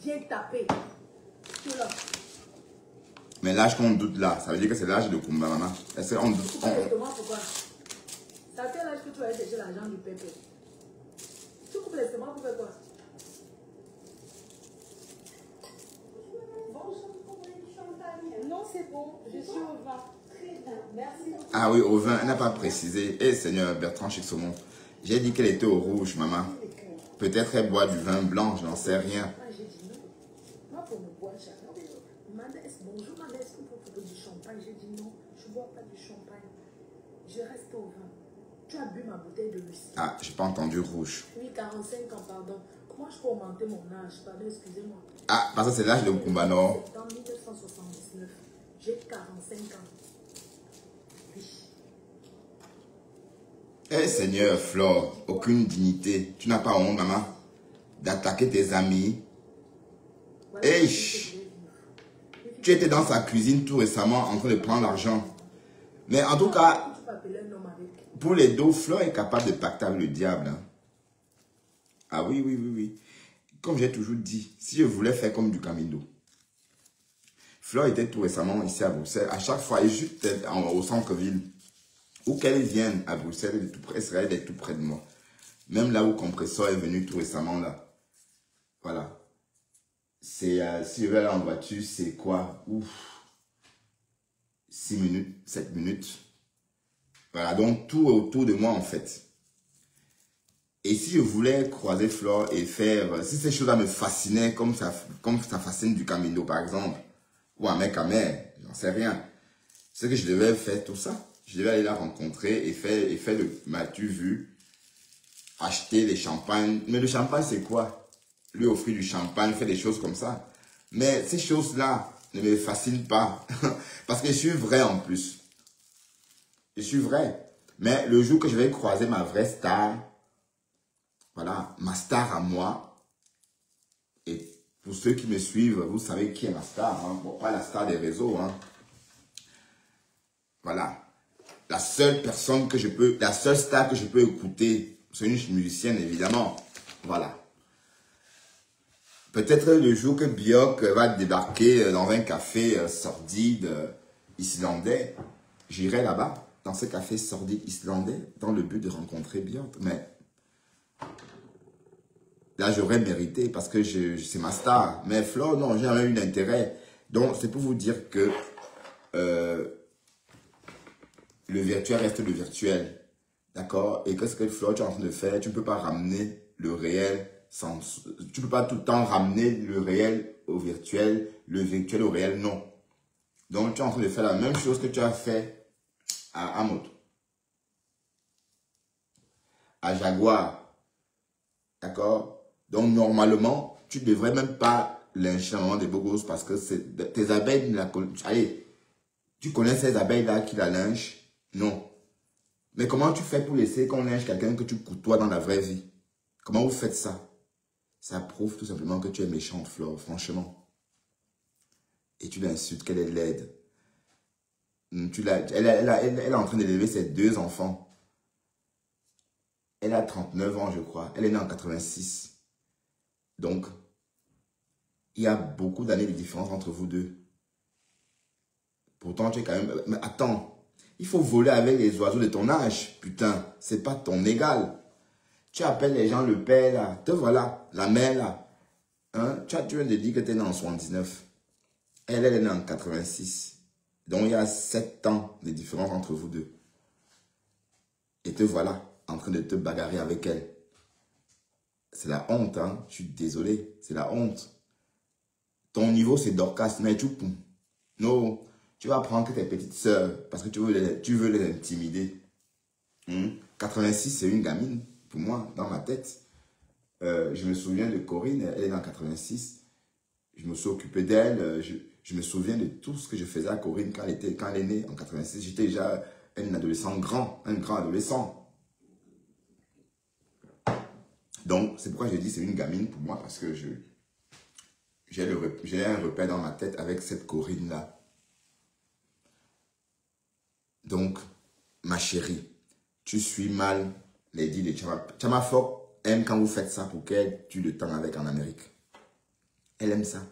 viens taper. Tu es là. Mais l'âge qu'on doute là, ça veut dire que c'est l'âge de Kumba, maman. Est-ce qu'on doute? Pourquoi? Ça fait l'âge que tu vas aller chercher l'argent du pépé. Tu coupes l'estomac pour faire quoi? Non, c'est bon. Je suis au vin. Très bien. Merci beaucoup. Ah oui, au vin, elle n'a pas précisé. Eh Seigneur Bertrand Chixomon, j'ai dit qu'elle était au rouge, maman. Peut-être elle boit du vin blanc, je n'en sais rien. J'ai dit non. Moi, pour me boire, bonjour, madame, est-ce qu'on peut proposer du champagne? J'ai dit non, je ne bois pas du champagne. Je reste au vin. Tu as bu ma bouteille de Lucie. Ah, j'ai pas entendu rouge. Oui, 45 ans, pardon. Comment je peux augmenter mon âge? Pardon, excusez-moi. Ah, parce que c'est l'âge de Kumba, non? C'est en 1979. J'ai 45 ans. Oui. Eh Seigneur, Flore, aucune dignité. Tu n'as pas honte, maman, d'attaquer tes amis. Voilà, Eh, tu étais dans sa cuisine tout récemment en train de prendre l'argent. Mais en tout cas, pour les dos, Flore est capable de pacter avec le diable. Hein. Ah oui, oui, oui, oui. Comme j'ai toujours dit, si je voulais faire comme du Camino. Flore était tout récemment ici à Bruxelles. À chaque fois, elle est juste au centre-ville. Où qu'elle vienne à Bruxelles, elle serait d'être tout près de moi. Même là où Compressor est venu tout récemment là. Voilà. C'est, si je vais aller en voiture, c'est quoi? Ouf. 6 minutes, 7 minutes. Voilà, donc tout est autour de moi en fait. Et si je voulais croiser Flore et faire, si ces choses-là me fascinaient comme ça fascine du Camino par exemple, ou un mec à mer, j'en sais rien. C'est que je devais faire tout ça. Je devais aller la rencontrer et faire le, m'as-tu vu, acheter des champagnes. Mais le champagne c'est quoi? Lui offrir du champagne, faire des choses comme ça. Mais ces choses-là ne me fascinent pas. Parce que je suis vrai en plus. Je suis vrai. Mais le jour que je vais croiser ma vraie star, voilà, ma star à moi, et pour ceux qui me suivent, vous savez qui est ma star, hein? Bon, pas la star des réseaux, hein. Voilà. La seule star que je peux écouter, c'est une musicienne évidemment. Voilà. Peut-être le jour que Björk va débarquer dans un café sordide islandais, j'irai là-bas, dans ce café sordide islandais, dans le but de rencontrer Björk. Mais là, j'aurais mérité parce que c'est ma star. Mais Flore, non, j'ai jamais eu d'intérêt. Donc, c'est pour vous dire que le virtuel reste le virtuel. D'accord? Et qu'est-ce que Flore, tu es en train de faire? Tu ne peux pas ramener le réel tu ne peux pas tout le temps ramener le réel au virtuel, le virtuel au réel, non. Donc, tu es en train de faire la même chose que tu as fait à Moto, à Jaguar. D'accord? Donc, normalement, tu ne devrais même pas lyncher un moment des beaux gosses parce que tes abeilles, allez, tu connais ces abeilles-là qui la lynchent? Non. Mais comment tu fais pour laisser qu'on lynche quelqu'un que tu côtoies dans la vraie vie? Comment vous faites ça? Ça prouve tout simplement que tu es méchante, Flore, franchement. Et tu l'insultes qu'elle est laide. Elle est en train d'élever ses 2 enfants. Elle a 39 ans, je crois. Elle est née en 86. Donc, il y a beaucoup d'années de différence entre vous deux. Pourtant, tu es quand même... Mais attends, il faut voler avec les oiseaux de ton âge. Putain, c'est pas ton égal. Tu appelles les gens le père là. Te voilà, la mère là. Hein? Tu viens de dire que tu es né en 79. Elle est née en 86. Donc, il y a 7 ans de différence entre vous deux. Et te voilà en train de te bagarrer avec elle. C'est la honte, hein. Je suis désolé. C'est la honte. Ton niveau, c'est Dorcas. Mais tu... Non. Tu vas prendre que tes petites sœurs parce que tu veux les intimider. 86, c'est une gamine. Pour moi, dans ma tête. Je me souviens de Corinne. Elle est en 86. Je me suis occupé d'elle. Je me souviens de tout ce que je faisais à Corinne quand elle est née en 86. J'étais déjà un adolescent un grand adolescent. Donc, c'est pourquoi je dis c'est une gamine pour moi, parce que j'ai un repère dans ma tête avec cette Corinne-là. Donc, ma chérie, tu suis mal les dits de Chama. Chama Fok aime quand vous faites ça pour qu'elle tue le temps avec en Amérique. Elle aime ça.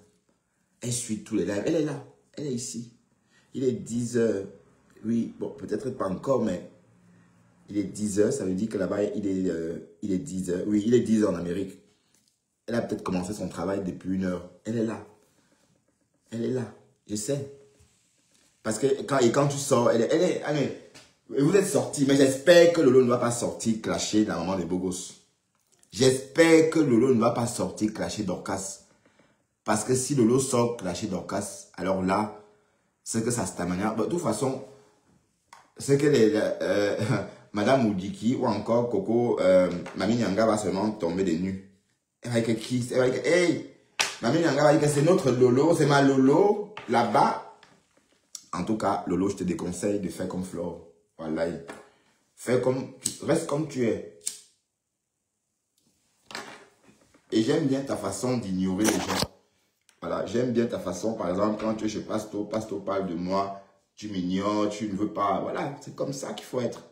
Elle suit tous les lives. Elle est là. Elle est ici. Il est 10 heures. Oui, bon, peut-être pas encore, mais il est 10 heures. Ça veut dire que là-bas, il est 10 heures. Oui, il est 10 heures en Amérique. Elle a peut-être commencé son travail depuis 1 heure. Elle est là. Elle est là. Je sais. Parce que quand tu sors, allez, vous êtes sortis, mais j'espère que Lolo ne va pas sortir clasher la maman des beaux gosses. J'espère que Lolo ne va pas sortir clasher Dorcas. Parce que si Lolo sort clasher Dorcas, alors là, c'est que ça se manière. De toute façon, c'est que Madame Oudiki ou encore Coco, Mami Nyanga va seulement tomber des nues. Elle va dire que qui? Elle va dire que, hey, Mami Nyanga va dire que c'est notre Lolo, c'est ma Lolo, là-bas. En tout cas, Lolo, je te déconseille de faire comme Flore. Voilà. Reste comme tu es. Et j'aime bien ta façon d'ignorer les gens. Voilà, j'aime bien ta façon, par exemple, quand tu es chez Pasto parle de moi, tu m'ignores, tu ne veux pas. Voilà, c'est comme ça qu'il faut être.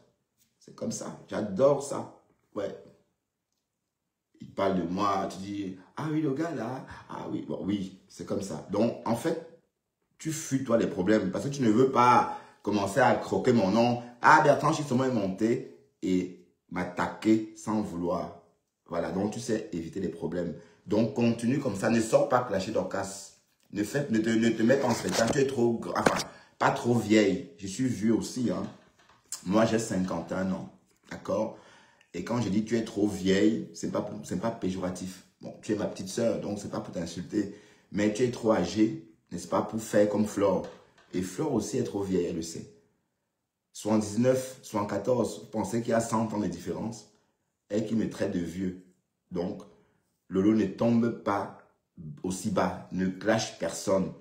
C'est comme ça. J'adore ça. Ouais. Il parle de moi, tu dis, ah oui, le gars là, ah oui, bon, oui, c'est comme ça. Donc, en fait, tu fuis toi les problèmes parce que tu ne veux pas commencer à croquer mon nom. Ah, Bertrand Chissomo est monté et m'attaquer sans vouloir. Voilà, donc tu sais éviter les problèmes. Donc, continue comme ça. Ne sors pas clasher Dorcas. Ne te mets pas en spectacle. Tu es trop, enfin, pas trop vieille. Je suis vieux aussi. Hein. Moi, j'ai 51 ans. D'accord? Et quand je dis tu es trop vieille, c'est pas péjoratif. Bon, tu es ma petite sœur, donc c'est pas pour t'insulter. Mais tu es trop âgée, n'est-ce pas, pour faire comme Flore. Et Flore aussi est trop vieille, elle le sait. 79, 74, vous pensez qu'il y a 100 ans de différence? Et qui me traite de vieux. Donc, Lolo ne tombe pas aussi bas, ne clash personne.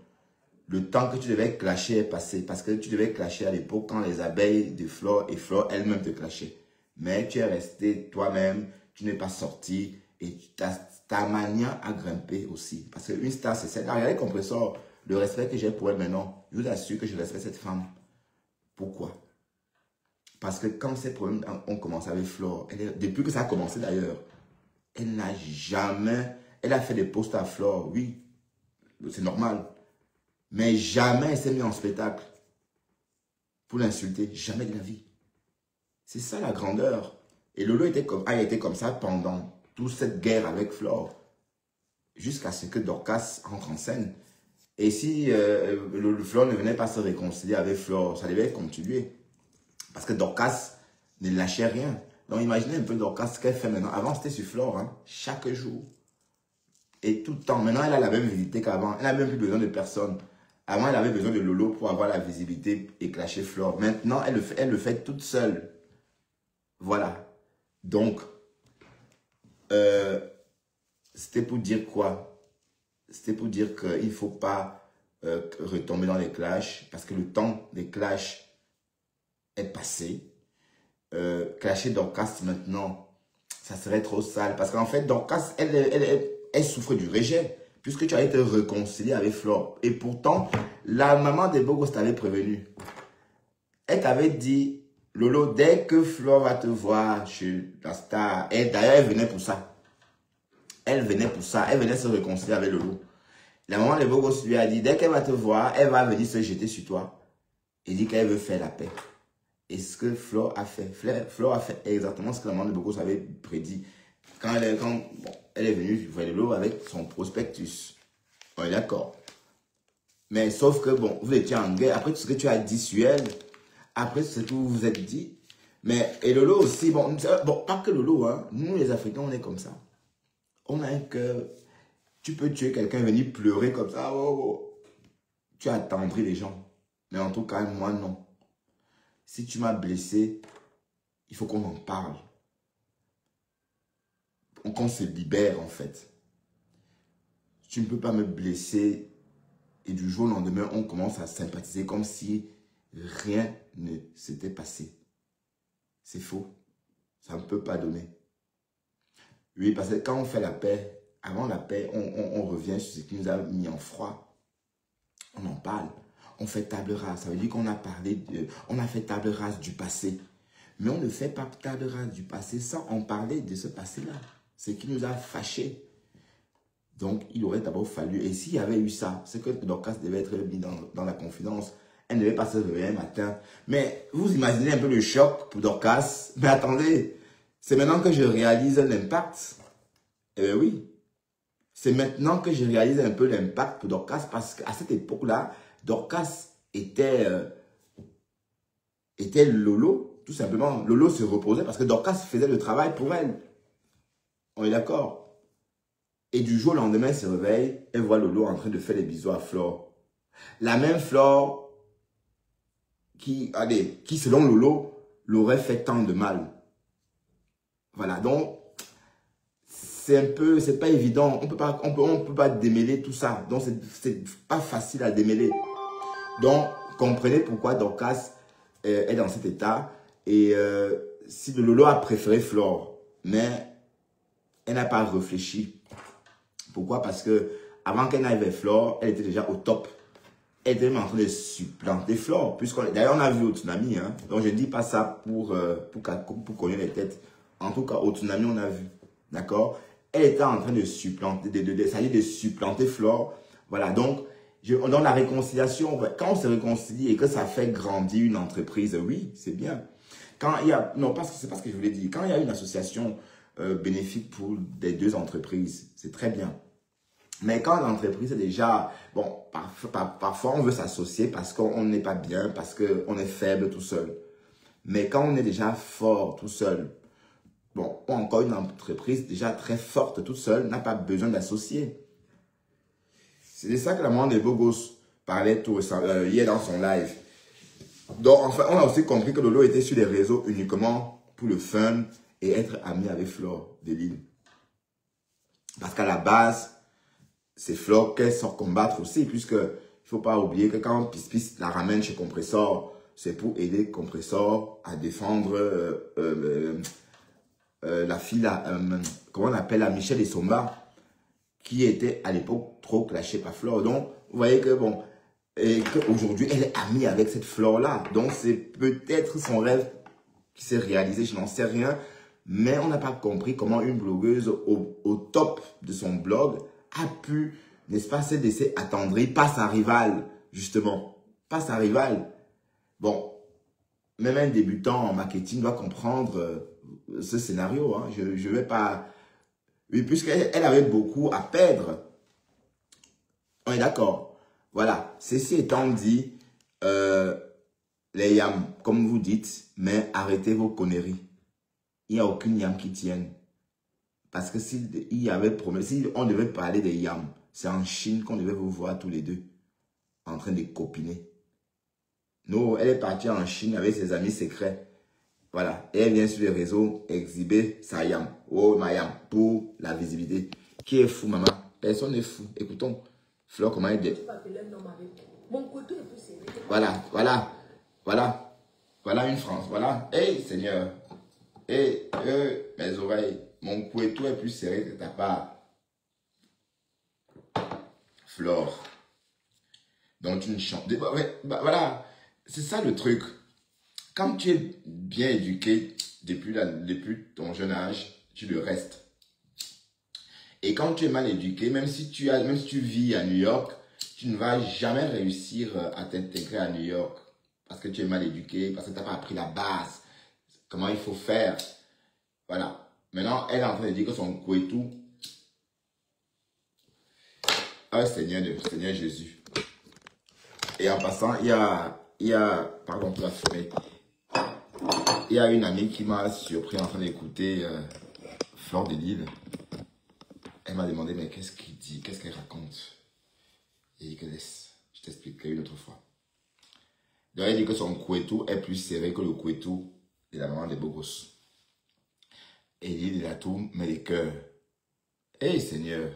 Le temps que tu devais clasher est passé, parce que tu devais clasher à l'époque quand les abeilles de Flore et Flore elles-mêmes te clashaient. Mais tu es resté toi-même, tu n'es pas sorti et ta manière à grimper aussi. Parce qu'une star, c'est celle-là. Regardez Compressor, le respect que j'ai pour elle maintenant, je vous assure que je respecte cette femme. Pourquoi? Parce que quand ces problèmes ont commencé avec Flore, depuis que ça a commencé d'ailleurs, elle n'a jamais, elle a fait des posts à Flore, oui, c'est normal. Mais jamais elle s'est mise en spectacle pour l'insulter, jamais de la vie. C'est ça la grandeur. Et Lolo a été comme ça pendant toute cette guerre avec Flore. Jusqu'à ce que Dorcas entre en scène. Et si Flore ne venait pas se réconcilier avec Flore, ça devait continuer. Parce que Dorcas ne lâchait rien. Donc imaginez un peu Dorcas ce qu'elle fait maintenant. Avant c'était sur Flore, hein, chaque jour. Et tout le temps. Maintenant elle a la même visibilité qu'avant. Elle n'a même plus besoin de personne. Avant elle avait besoin de Lolo pour avoir la visibilité et clasher Flore. Maintenant elle le fait toute seule. Voilà. Donc, c'était pour dire quoi? C'était pour dire qu'il ne faut pas retomber dans les clashs parce que le temps des clashs est passé. Clasher Dorcas maintenant, ça serait trop sale. Parce qu'en fait, Dorcas, elle souffre du rejet puisque tu as été réconcilié avec Flore. Et pourtant, la maman des Bogos t'avait prévenu. Elle t'avait dit... Lolo, dès que Flore va te voir chez la star, et d'ailleurs elle venait pour ça. Elle venait pour ça, elle venait se réconcilier avec Lolo. La maman de Bogos lui a dit, dès qu'elle va te voir, elle va venir se jeter sur toi. Et dit qu'elle veut faire la paix. Et ce que Flore a fait, Flore a fait exactement ce que la maman de Bogos avait prédit. Quand elle est venue voir Lolo avec son prospectus. On est d'accord. Mais sauf que bon, vous étiez en guerre, après tout ce que tu as dit sur elle, après ce que vous vous êtes dit, mais et Lolo aussi, bon, pas que Lolo, hein, nous les Africains, on est comme ça. On a un cœur, tu peux tuer quelqu'un, venir pleurer comme ça, tu attendris les gens. Mais en tout cas, moi non. Si tu m'as blessé, il faut qu'on en parle. Qu'on se libère en fait. Tu ne peux pas me blesser et du jour au lendemain, on commence à sympathiser comme si rien ne s'était passé. C'est faux. Ça ne peut pas donner. Oui, parce que quand on fait la paix, avant la paix, on revient sur ce qui nous a mis en froid. On en parle. On fait table rase. Ça veut dire qu'on a parlé on a fait table rase du passé. Mais on ne fait pas table rase du passé sans en parler de ce passé-là. Ce qui nous a fâchés. Donc, il aurait d'abord fallu, et s'il y avait eu ça, c'est que Dorcas devait être mis dans la confidence. Elle ne devait pas se réveiller un matin. Mais vous imaginez un peu le choc pour Dorcas. Mais attendez, c'est maintenant que je réalise l'impact. Eh bien oui, c'est maintenant que je réalise un peu l'impact pour Dorcas parce qu'à cette époque-là, Dorcas était Lolo, tout simplement. Lolo se reposait parce que Dorcas faisait le travail pour elle. On est d'accord? Et du jour au lendemain, elle se réveille, elle voit Lolo en train de faire des bisous à Flore. La même Flore qui selon Lolo, l'aurait fait tant de mal. Voilà, donc, c'est pas évident. On peut pas démêler tout ça. Donc, c'est pas facile à démêler. Donc, comprenez pourquoi Dorcas est dans cet état. Et si Lolo a préféré Flore, mais elle n'a pas réfléchi. Pourquoi? Parce que avant qu'elle n'aille vers Flore, elle était déjà au top. Elle était même en train de supplanter Flore. D'ailleurs, on a vu au tsunami. Hein, donc, je ne dis pas ça pour connaître les têtes. En tout cas, au tsunami, on a vu. D'accord? Elle était en train de supplanter, de supplanter Flore. Voilà, donc, dans la réconciliation, quand on se réconcilie et que ça fait grandir une entreprise, oui, c'est bien. Quand il y a, non, c'est pas ce que je voulais dire. Quand il y a une association bénéfique pour les deux entreprises, c'est très bien. Mais quand l'entreprise est déjà, bon, parfois on veut s'associer parce qu'on n'est pas bien, parce qu'on est faible tout seul. Mais quand on est déjà fort tout seul, bon, ou encore une entreprise déjà très forte toute seule n'a pas besoin d'associer. C'est de ça que la maman des beaux gosses parlait hier dans son live. Donc, enfin, on a aussi compris que Lolo était sur les réseaux uniquement pour le fun et être ami avec Flore de Lille. Parce qu'à la base, c'est Flore qu'elle sort combattre aussi, puisque il ne faut pas oublier que quand Pis la ramène chez Compressor, c'est pour aider Compressor à défendre la fille, comment on appelle, la Michelle Essomba, qui était à l'époque trop clashée par Flore. Donc, vous voyez que bon, et qu'aujourd'hui, elle est amie avec cette Flore-là. Donc, c'est peut-être son rêve qui s'est réalisé, je n'en sais rien. Mais on n'a pas compris comment une blogueuse au top de son blog a pu, n'est-ce pas, se laisser attendrir par sa rivale, justement. Pas sa rivale. Bon, même un débutant en marketing doit comprendre ce scénario. Hein. Je ne vais pas... Oui, puisqu'elle avait beaucoup à perdre. On est d'accord. Voilà. Ceci étant dit, les yams, comme vous dites, mais arrêtez vos conneries. Il n'y a aucune yam qui tienne. Parce que s'il y avait promis, si on devait parler des yams, c'est en Chine qu'on devait vous voir tous les deux en train de copiner. Non, elle est partie en Chine avec ses amis secrets. Voilà. Et elle vient sur les réseaux exhiber sa yam. Oh, ma yam, pour la visibilité. Qui est fou, maman? Personne n'est fou. Écoutons. Flore, comment elle dit? Voilà, voilà, voilà. Voilà une France. Voilà. Hey, Seigneur. Hey, mes oreilles. Mon couettou est plus serré que ta part. Flore. Donc tu ne chantes. Voilà. C'est ça le truc. Quand tu es bien éduqué depuis ton jeune âge, tu le restes. Et quand tu es mal éduqué, même si tu vis à New York, tu ne vas jamais réussir à t'intégrer à New York. Parce que tu es mal éduqué, parce que tu n'as pas appris la base. Comment il faut faire. Voilà. Maintenant, elle est en train de dire que son couettou. Ah, Seigneur Jésus. Et en passant, il y a, pardon pour la fumée. Il y a une amie qui m'a surpris en train d'écouter Flore de Lille. Elle m'a demandé, mais qu'est-ce qu'il dit? Qu'est-ce qu'elle raconte? Et que laisse, je t'expliquerai une autre fois. Donc, elle dit que son couettou est plus serré que le couettou de la maman des beaux gosses. Et il a tout, mais les cœurs. Hey Seigneur,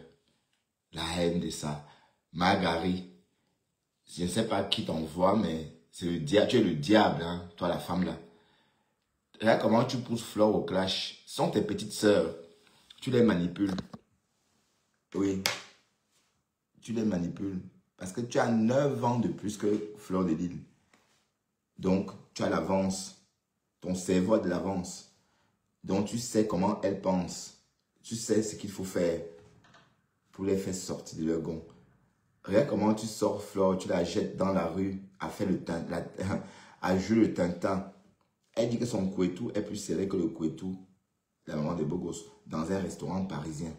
la haine de ça. Marguerite, je ne sais pas qui t'envoie, mais c'est le diable. Tu es le diable, hein, toi la femme là. Regarde comment tu pousses Flore au clash. Ce sont tes petites sœurs. Tu les manipules. Oui. Tu les manipules. Parce que tu as 9 ans de plus que Flore de Lille. Donc, tu as l'avance. Ton cerveau a de l'avance. Donc, tu sais comment elle pense. Tu sais ce qu'il faut faire. pour les faire sortir de leur gond. Regarde comment tu sors Flore, tu la jettes dans la rue à faire à jouer le tintin. Elle dit que son couetou est plus serré que le couetou, la maman de beau gosse, dans un restaurant parisien.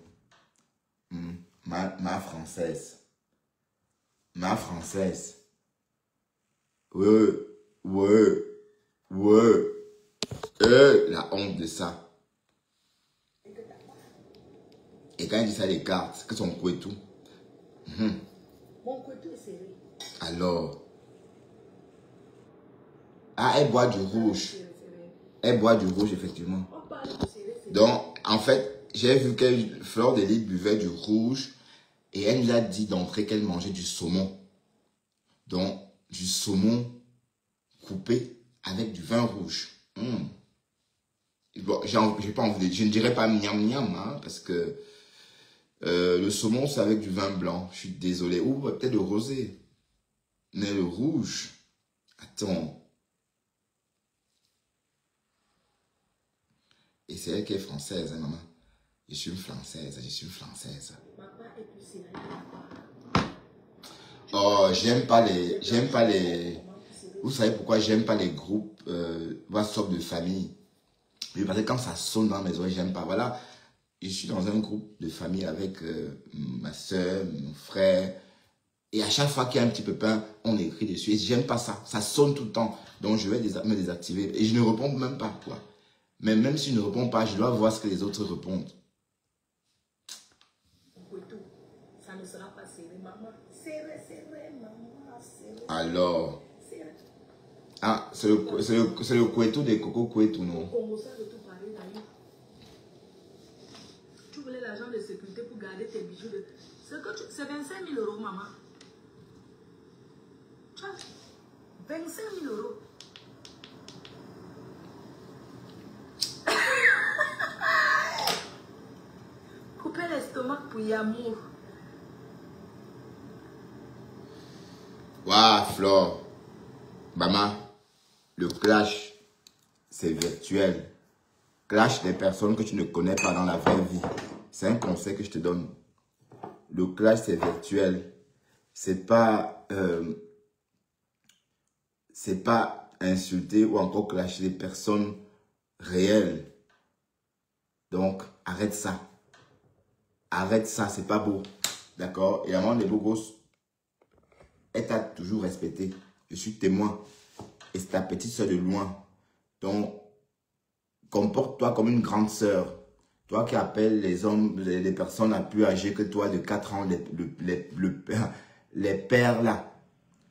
Ma française. Ma française. Ouais. La honte de ça. Et quand il dit ça, les cartes, que son couetou. Mon couetou est serré. Alors. Ah, elle boit du rouge. Elle boit du rouge, effectivement. On parle de serré. Donc, en fait, j'ai vu que Fleur de Lys buvait du rouge et elle nous a dit d'entrer qu'elle mangeait du saumon. Donc, du saumon coupé avec du vin rouge. Bon, j'ai pas envie de, je ne dirais pas miam miam, hein, parce que le saumon, c'est avec du vin blanc. Je suis désolé. Ou peut-être le rosé. Mais le rouge, attends. Et c'est elle qui est française, hein, maman. Je suis une française, je suis une française. Papa est plus serré. Oh, j'aime pas les... Vous savez pourquoi j'aime pas les groupes WhatsApp de famille? Oui, parce que quand ça sonne dans mes oreilles, j'aime pas. Voilà, je suis dans un groupe de famille avec ma soeur, mon frère. Et à chaque fois qu'il y a un petit pépin, on écrit dessus. Et j'aime pas ça. Ça sonne tout le temps. Donc je vais me désactiver. Et je ne réponds même pas, quoi. Mais même si je ne réponds pas, je dois voir ce que les autres répondent. Ça ne sera pas serré, maman. Serré, maman. Serré. Alors. Serré. Ah, c'est le couetou des Coco Couetou, non? Au Congo, ça de tout parler, d'ailleurs. Tu voulais l'agent de sécurité pour garder tes bijoux. C'est 25 000 euros, maman. Tu vois, 25 000 euros. Couper l'estomac pour Yamour. Waouh, Flore. Maman, le clash, c'est virtuel. Clash des personnes que tu ne connais pas dans la vraie vie. C'est un conseil que je te donne. Le clash, c'est virtuel. C'est pas insulter ou encore clasher des personnes réelles. Donc, arrête ça. Arrête ça, c'est pas beau. D'accord? Et la maman des beaux gosses, elle t'a toujours respecté. Je suis témoin. Et c'est ta petite soeur de loin. Donc, comporte-toi comme une grande sœur. Toi qui appelles les hommes, les personnes plus âgées que toi de 4 ans, les pères là.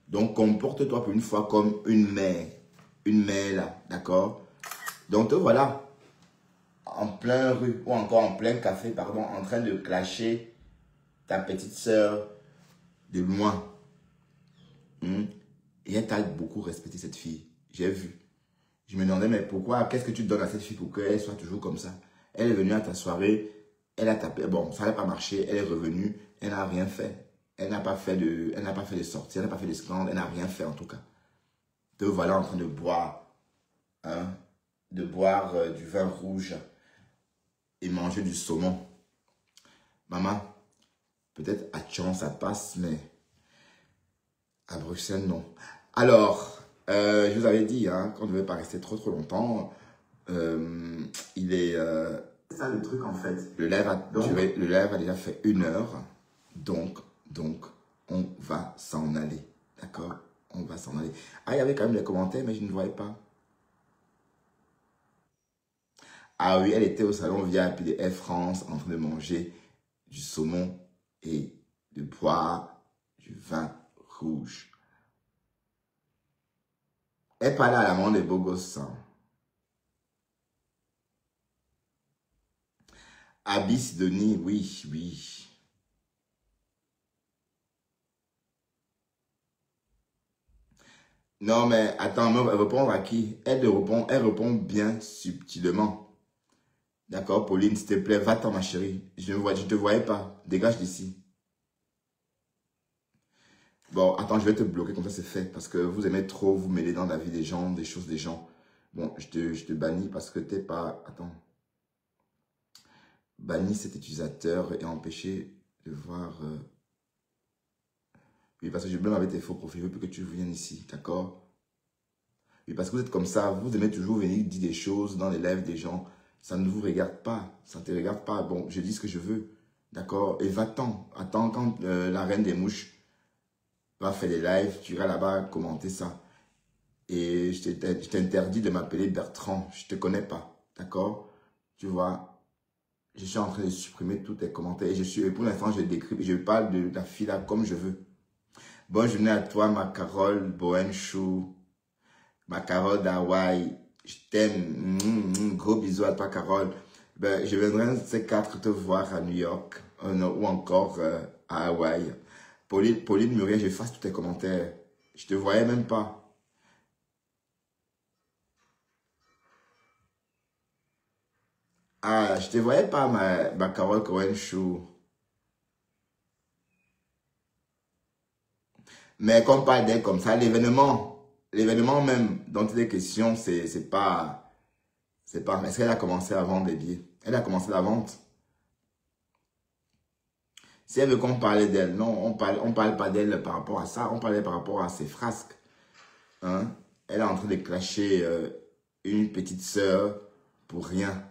Donc, comporte-toi pour une fois comme une mère. Une mère là, d'accord? Donc, te voilà en plein rue ou encore en plein café, pardon, en train de clasher ta petite sœur de loin. Et elle t'a beaucoup respecté, cette fille. J'ai vu. Je me demandais, mais pourquoi, qu'est-ce que tu donnes à cette fille pour qu'elle soit toujours comme ça? Elle est venue à ta soirée, elle a tapé, bon, ça n'a pas marché, elle est revenue, elle n'a rien fait. Elle n'a pas fait de sortie, elle n'a pas fait de scandale, elle n'a rien fait en tout cas. Te voilà en train de boire, hein, du vin rouge et manger du saumon. Maman, peut-être à Tchon ça passe, mais à Bruxelles, non. Alors, je vous avais dit hein, qu'on ne devait pas rester trop longtemps. Il est... c'est ça le truc en fait. Le live a déjà fait 1 heure. Donc, on va s'en aller. D'accord? On va s'en aller. Ah, il y avait quand même des commentaires, mais je ne voyais pas. Ah oui, elle était au salon VIP de Air France en train de manger du saumon et de boire du vin rouge. Elle parlait à la maman des beaux gosses. Abyss Denis, oui, oui. Non, mais attends, mais répondre à qui? Elle répond bien subtilement. D'accord, Pauline, s'il te plaît, va-t'en, ma chérie. Je ne te voyais pas. Dégage d'ici. Bon, attends, je vais te bloquer comme ça, c'est fait. Parce que vous aimez trop vous mêler dans la vie des gens, des choses des gens. Bon, je te bannis parce que t'es pas... Attends. Bannis cet utilisateur et empêcher de voir... Oui, parce que je blâme avec tes faux profils pour que tu viennes ici, d'accord? Oui, parce que vous êtes comme ça, vous aimez toujours venir dire des choses dans les lives des gens. Ça ne vous regarde pas, ça ne te regarde pas. Bon, je dis ce que je veux, d'accord? Et va-t'en, attends quand la reine des mouches va faire des lives, tu iras là-bas commenter ça. Et je t'interdis de m'appeler Bertrand, je ne te connais pas, d'accord? Tu vois, je suis en train de supprimer tous tes commentaires. Et pour l'instant, je parle de la fille là comme je veux. Bonne journée à toi, ma Carole Boenchou, ma Carole d'Hawaï. Je t'aime. Gros bisous à toi, Carole. Ben, je viendrai ces 4 te voir à New York ou encore à Hawaï. Pauline Muriel, j'efface tous tes commentaires. Je te voyais même pas. Ah, je te voyais pas, ma Carole Boenchou. Mais qu'on parle d'elle comme ça, l'événement même dont il est question, c'est pas, est-ce qu'elle a commencé à vendre des billets? Elle a commencé la vente. Si elle veut qu'on parle d'elle, non, on parle pas d'elle par rapport à ça, on parlait par rapport à ses frasques. Hein? Elle est en train de clasher une petite sœur pour rien.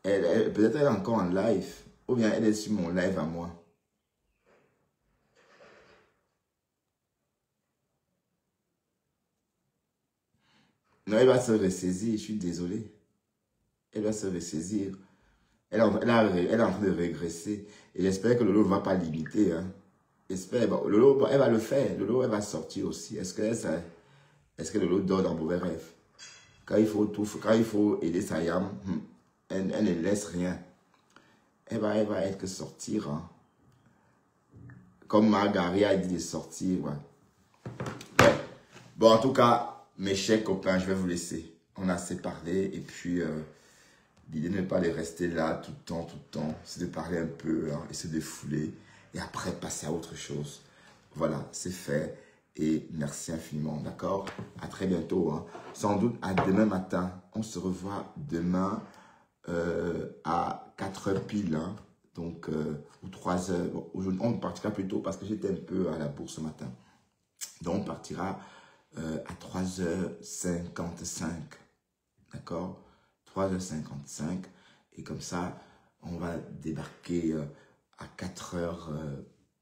Peut-être elle est encore en live, ou bien elle est sur mon live à moi. Non, elle va se ressaisir, je suis désolé. Elle va se ressaisir. Elle est en train de régresser. Et j'espère que Lolo ne va pas l'imiter. Hein. J'espère. Bon, Lolo, elle va le faire. Lolo, elle va sortir aussi. Est-ce que Lolo dort dans mauvais rêve? Quand il faut aider sa yam, elle ne laisse rien. Elle va être que sortir. Hein. Comme Margaret a dit de sortir. Ouais. Bon, en tout cas, mes chers copains, je vais vous laisser. On a assez parlé. Et puis... l'idée n'est pas de rester là tout le temps, c'est de parler un peu, hein, et se défouler, et après passer à autre chose. Voilà, c'est fait, et merci infiniment, d'accord? À très bientôt, hein. Sans doute à demain matin. On se revoit demain à 4 h pile, hein, donc, ou 3 h. Bon, aujourd'hui, on partira plus tôt parce que j'étais un peu à la bourse ce matin. Donc, on partira à 3 h 55, d'accord? 3h55 et comme ça on va débarquer à 4h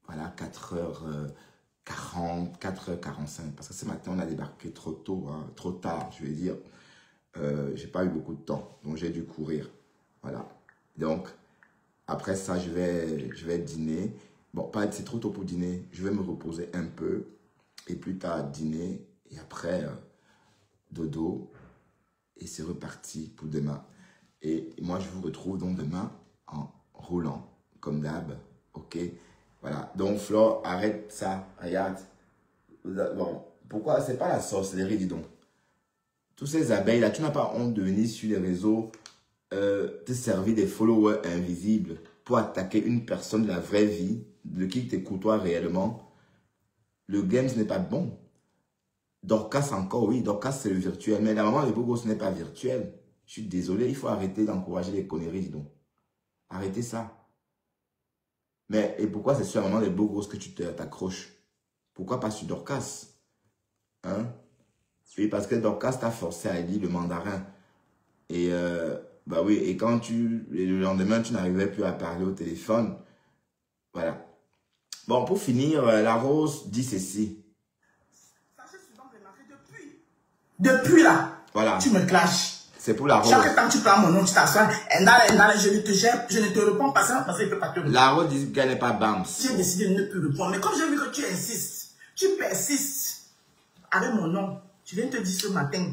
voilà 4h40 4h45 parce que ce matin on a débarqué trop tôt, hein, trop tard je vais dire. J'ai pas eu beaucoup de temps donc j'ai dû courir, voilà. Donc après ça je vais dîner. Bon, pas c'est trop tôt pour dîner, je vais me reposer un peu et plus tard dîner et après dodo. Et c'est reparti pour demain. Et moi, je vous retrouve donc demain en roulant, comme d'hab. Ok? Voilà. Donc, Flore, arrête ça. Regarde. Bon, pourquoi? C'est pas la sorcellerie, dis donc. Tous ces abeilles-là, tu n'as pas honte de venir sur les réseaux te servir des followers invisibles pour attaquer une personne de la vraie vie, de qui te côtoie réellement. Le game, ce n'est pas bon. Dorcas encore, oui, Dorcas c'est le virtuel, mais la maman de Bogo ce n'est pas virtuel. Je suis désolé, il faut arrêter d'encourager les conneries, dis donc. Arrêtez ça. Mais, et pourquoi c'est sur la maman de Bogo que tu t'accroches? Pourquoi pas sur Dorcas? Hein? Oui, parce que Dorcas t'a forcé à lire le mandarin. Et, bah oui, et quand le lendemain, tu n'arrivais plus à parler au téléphone. Voilà. Bon, pour finir, la Rose dit ceci. Depuis là, voilà. Tu me clashes. C'est pour la Rose. Chaque temps que tu prends mon nom, tu t'assois. Je ne te réponds pas ça parce qu'il ne peut pas te répondre. La Rose dit qu'elle n'est pas BAMS. J'ai décidé de ne plus répondre. Mais comme j'ai vu que tu insistes, tu persistes avec mon nom, je viens te dire ce matin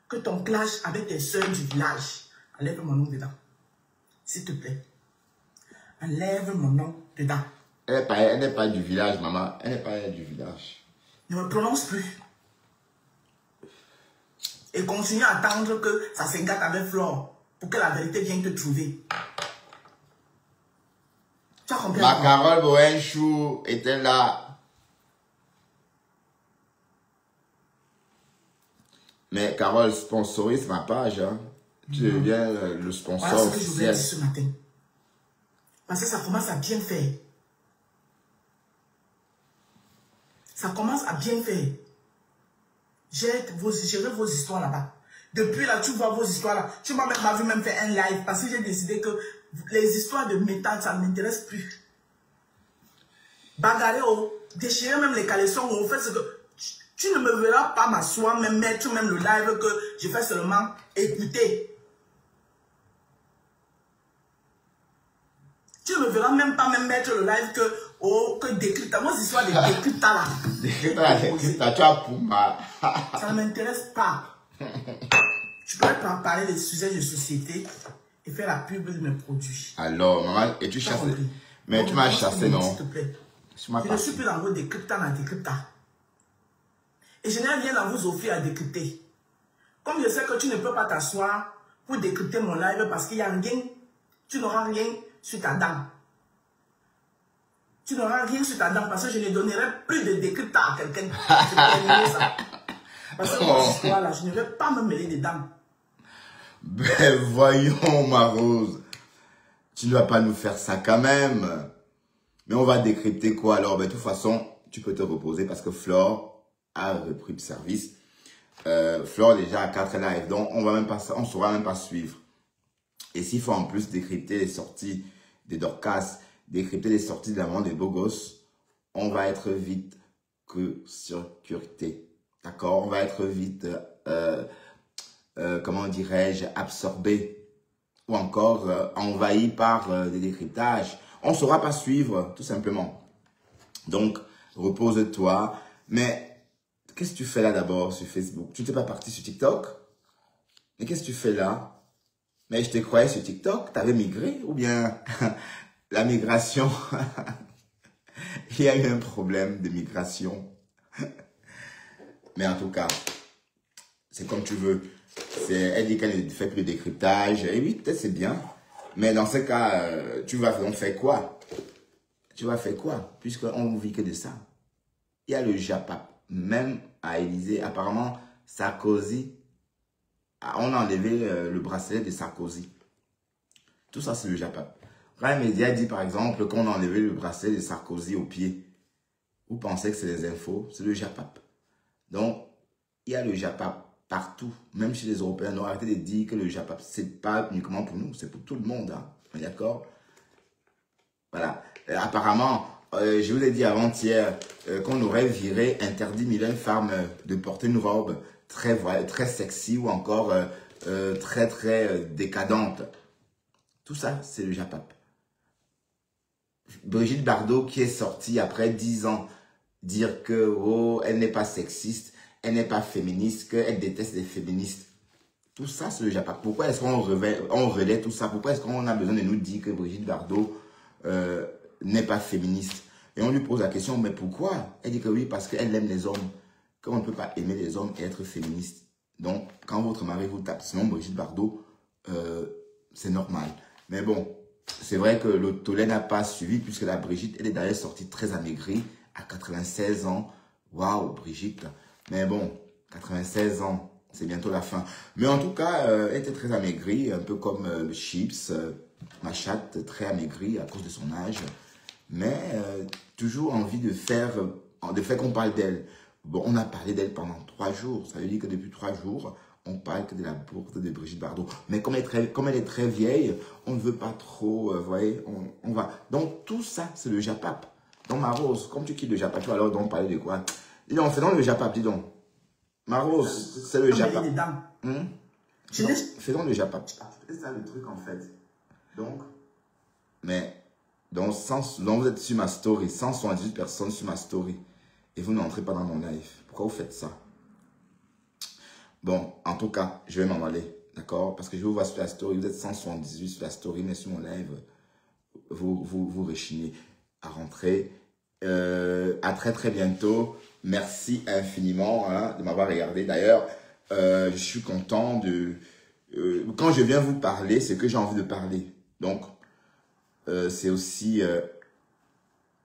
que ton clash avec tes soeurs du village, enlève mon nom dedans. S'il te plaît. Enlève mon nom dedans. Elle n'est pas du village, maman. Elle n'est pas du village. Ne me prononce plus. Et continue à attendre que ça s'engage avec Flore pour que la vérité vienne te trouver. Tu as compris? Ma Carole Boenchou était là. Mais Carole sponsorise ma page. Hein. Tu deviens le sponsor voilà ce que je voulais officiel. dire ce matin. Parce que ça commence à bien faire. Ça commence à bien faire. J'ai vos histoires là-bas. Depuis là, tu vois vos histoires là. Tu m'as vu même faire un live parce que j'ai décidé que les histoires de métal, ça ne m'intéresse plus. Bagarrer, déchirer même les caleçons, fait ce que... Tu ne me verras pas m'asseoir, même mettre même le live que je fais seulement écouter. Tu ne me verras même pas même mettre le live que décrypta. Vos histoires de décrypta là. Décrypta, tu as pour mal. Ça ne m'intéresse pas. Je pourrais parler des sujets de société et faire la pub de mes produits. Alors, maman, et tu chasses. Mais tu m'as chassé, non? S'il te plaît. Je ne suis plus dans vos décrypta, dans décrypta. Et je n'ai rien à vous offrir à décrypter. Comme je sais que tu ne peux pas t'asseoir pour décrypter mon live parce qu'il y a rien, tu n'auras rien sur ta dent. Tu n'auras rien sur ta dent parce que je ne donnerai plus de décrypta à quelqu'un. Parce que dans cette histoire-là, je ne vais pas me mêler dedans. Ben voyons, ma Rose. Tu ne vas pas nous faire ça quand même. Mais on va décrypter quoi alors? Ben, de toute façon, tu peux te reposer parce que Flore a repris le service. Flore déjà a 4 lives, donc on ne saura même pas suivre. Et s'il faut en plus décrypter les sorties des Dorcas, décrypter les sorties de la maman des beaux gosses, on va être vite que surcurté. D'accord? On va être vite, comment dirais-je, absorbé ou encore envahi par des décryptages. On ne saura pas suivre, tout simplement. Donc, repose-toi. Mais qu'est-ce que tu fais là d'abord sur Facebook? Tu n'es pas parti sur TikTok? Mais qu'est-ce que tu fais là? Mais je te croyais sur TikTok, tu avais migré ou bien la migration? Il y a eu un problème de migration. Mais en tout cas, c'est comme tu veux. Elle dit qu'elle ne fait plus de décryptage. Et oui, peut-être c'est bien. Mais dans ce cas, tu vas donc faire quoi? Tu vas faire quoi? Puisqu'on ne vit que de ça. Il y a le Japap. Même à Élysée, apparemment, Sarkozy, on a enlevé le bracelet de Sarkozy. Tout ça, c'est le Japap. Quand un média dit, par exemple, qu'on a enlevé le bracelet de Sarkozy au pied, vous pensez que c'est des infos? C'est le Japap. Donc, il y a le Japap partout, même chez les Européens. Donc, arrêtez de dire que le Japap, c'est pas uniquement pour nous, c'est pour tout le monde. Hein. D'accord? Voilà. Apparemment, je vous ai dit avant-hier qu'on aurait viré, interdit Mylène Farmer de porter une robe très sexy ou encore très décadente. Tout ça, c'est le Japap. Brigitte Bardot qui est sortie après 10 ans dire que oh, elle n'est pas sexiste, elle n'est pas féministe, qu'elle déteste les féministes. Tout ça, c'est le Japap. Pourquoi est-ce qu'on relaie tout ça? Pourquoi est-ce qu'on a besoin de nous dire que Brigitte Bardot n'est pas féministe? Et on lui pose la question, mais pourquoi? Elle dit que oui, parce qu'elle aime les hommes. Qu'on ne peut pas aimer les hommes et être féministe. Donc, quand votre mari vous tape, sinon Brigitte Bardot, c'est normal. Mais bon, c'est vrai que le tollé n'a pas suivi, puisque la Brigitte, elle est d'ailleurs sortie très amaigrie, à 96 ans. Waouh, Brigitte. Mais bon, 96 ans, c'est bientôt la fin. Mais en tout cas, elle était très amaigrie, un peu comme Chips, ma chatte, très amaigrie à cause de son âge. Mais toujours envie de faire qu'on parle d'elle. Bon, on a parlé d'elle pendant 3 jours. Ça veut dire que depuis 3 jours, on parle que de la bourde de Brigitte Bardot. Mais comme elle est très vieille, on ne veut pas trop, vous voyez, on va. Donc tout ça, c'est le Japap. Donc ma Rose, comme tu quittes le Japap, tu vas alors donc parler de quoi? Dis donc, fais donc le Japap, dis donc. Ma Rose, c'est le Japap. Fais donc le Japap. C'est ça le truc en fait. Donc, mais, donc vous êtes sur ma story, 178 personnes sur ma story. Et vous n'entrez pas dans mon live. Pourquoi vous faites ça? Bon, en tout cas, je vais m'en aller. D'accord? Parce que je vous vois sur la story. Vous êtes 178 sur la story, mais sur mon live, vous rechignez à rentrer. À très bientôt. Merci infiniment de m'avoir regardé. D'ailleurs, je suis content de... quand je viens vous parler, c'est que j'ai envie de parler. Donc, c'est aussi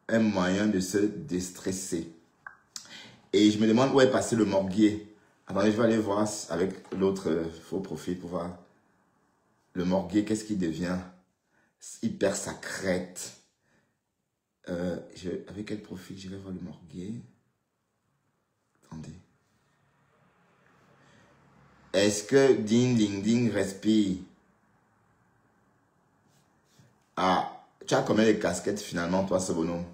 un moyen de se déstresser. Et je me demande où est passé le morguier. Attendez, je vais aller voir avec l'autre faux profil pour voir le morguier, qu'est-ce qu'il devient. Hyper sacrète. Avec quel profil je vais voir le morguier? Attendez. Est-ce que Ding Ding Ding respire? Ah, tu as combien de casquettes finalement, toi, ce bonhomme?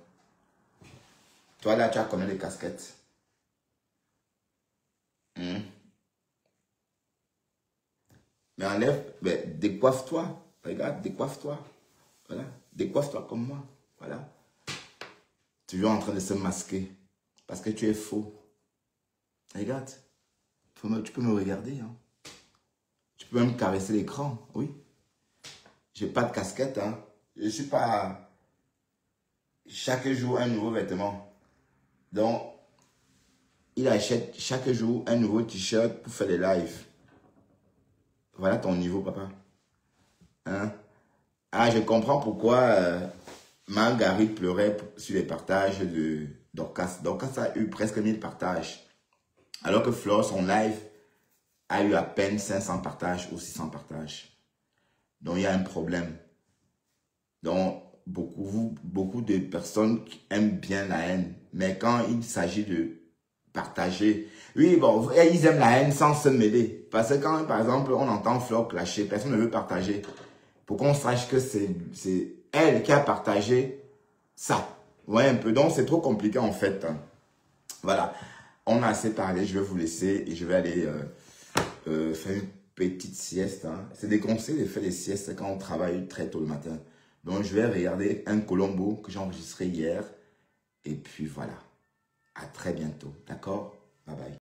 Toi, là, tu as combien de casquettes? Mais enlève, mais décoiffe-toi. Regarde, décoiffe-toi. Voilà, décoiffe-toi comme moi. Voilà. Toujours en train de se masquer. Parce que tu es faux. Regarde. Tu peux me regarder. Hein. Tu peux même caresser l'écran. Oui. J'ai pas de casquette. Hein. Je suis pas... Chaque jour, un nouveau vêtement. Donc, il achète chaque jour un nouveau t-shirt pour faire des lives. Voilà ton niveau, papa. Hein? Ah, je comprends pourquoi Marguerite pleurait sur les partages de Dorcas. Dorcas a eu presque 1000 partages. Alors que Flore, son live, a eu à peine 500 partages ou 600 partages. Donc, il y a un problème. Donc, beaucoup de personnes aiment bien la haine. Mais quand il s'agit de partager, oui, bon, ils aiment la haine sans se mêler. Parce que quand, par exemple, on entend Flore clasher, personne ne veut partager. Pour qu'on sache que c'est elle qui a partagé ça. Ouais, un peu. Donc, c'est trop compliqué, en fait. Voilà. On a assez parlé. Je vais vous laisser et je vais aller faire une petite sieste. Hein. C'est des conseils de faire des siestes quand on travaille très tôt le matin. Donc, je vais regarder un Colombo que j'ai enregistré hier. Et puis, voilà. À très bientôt. D'accord? Bye bye.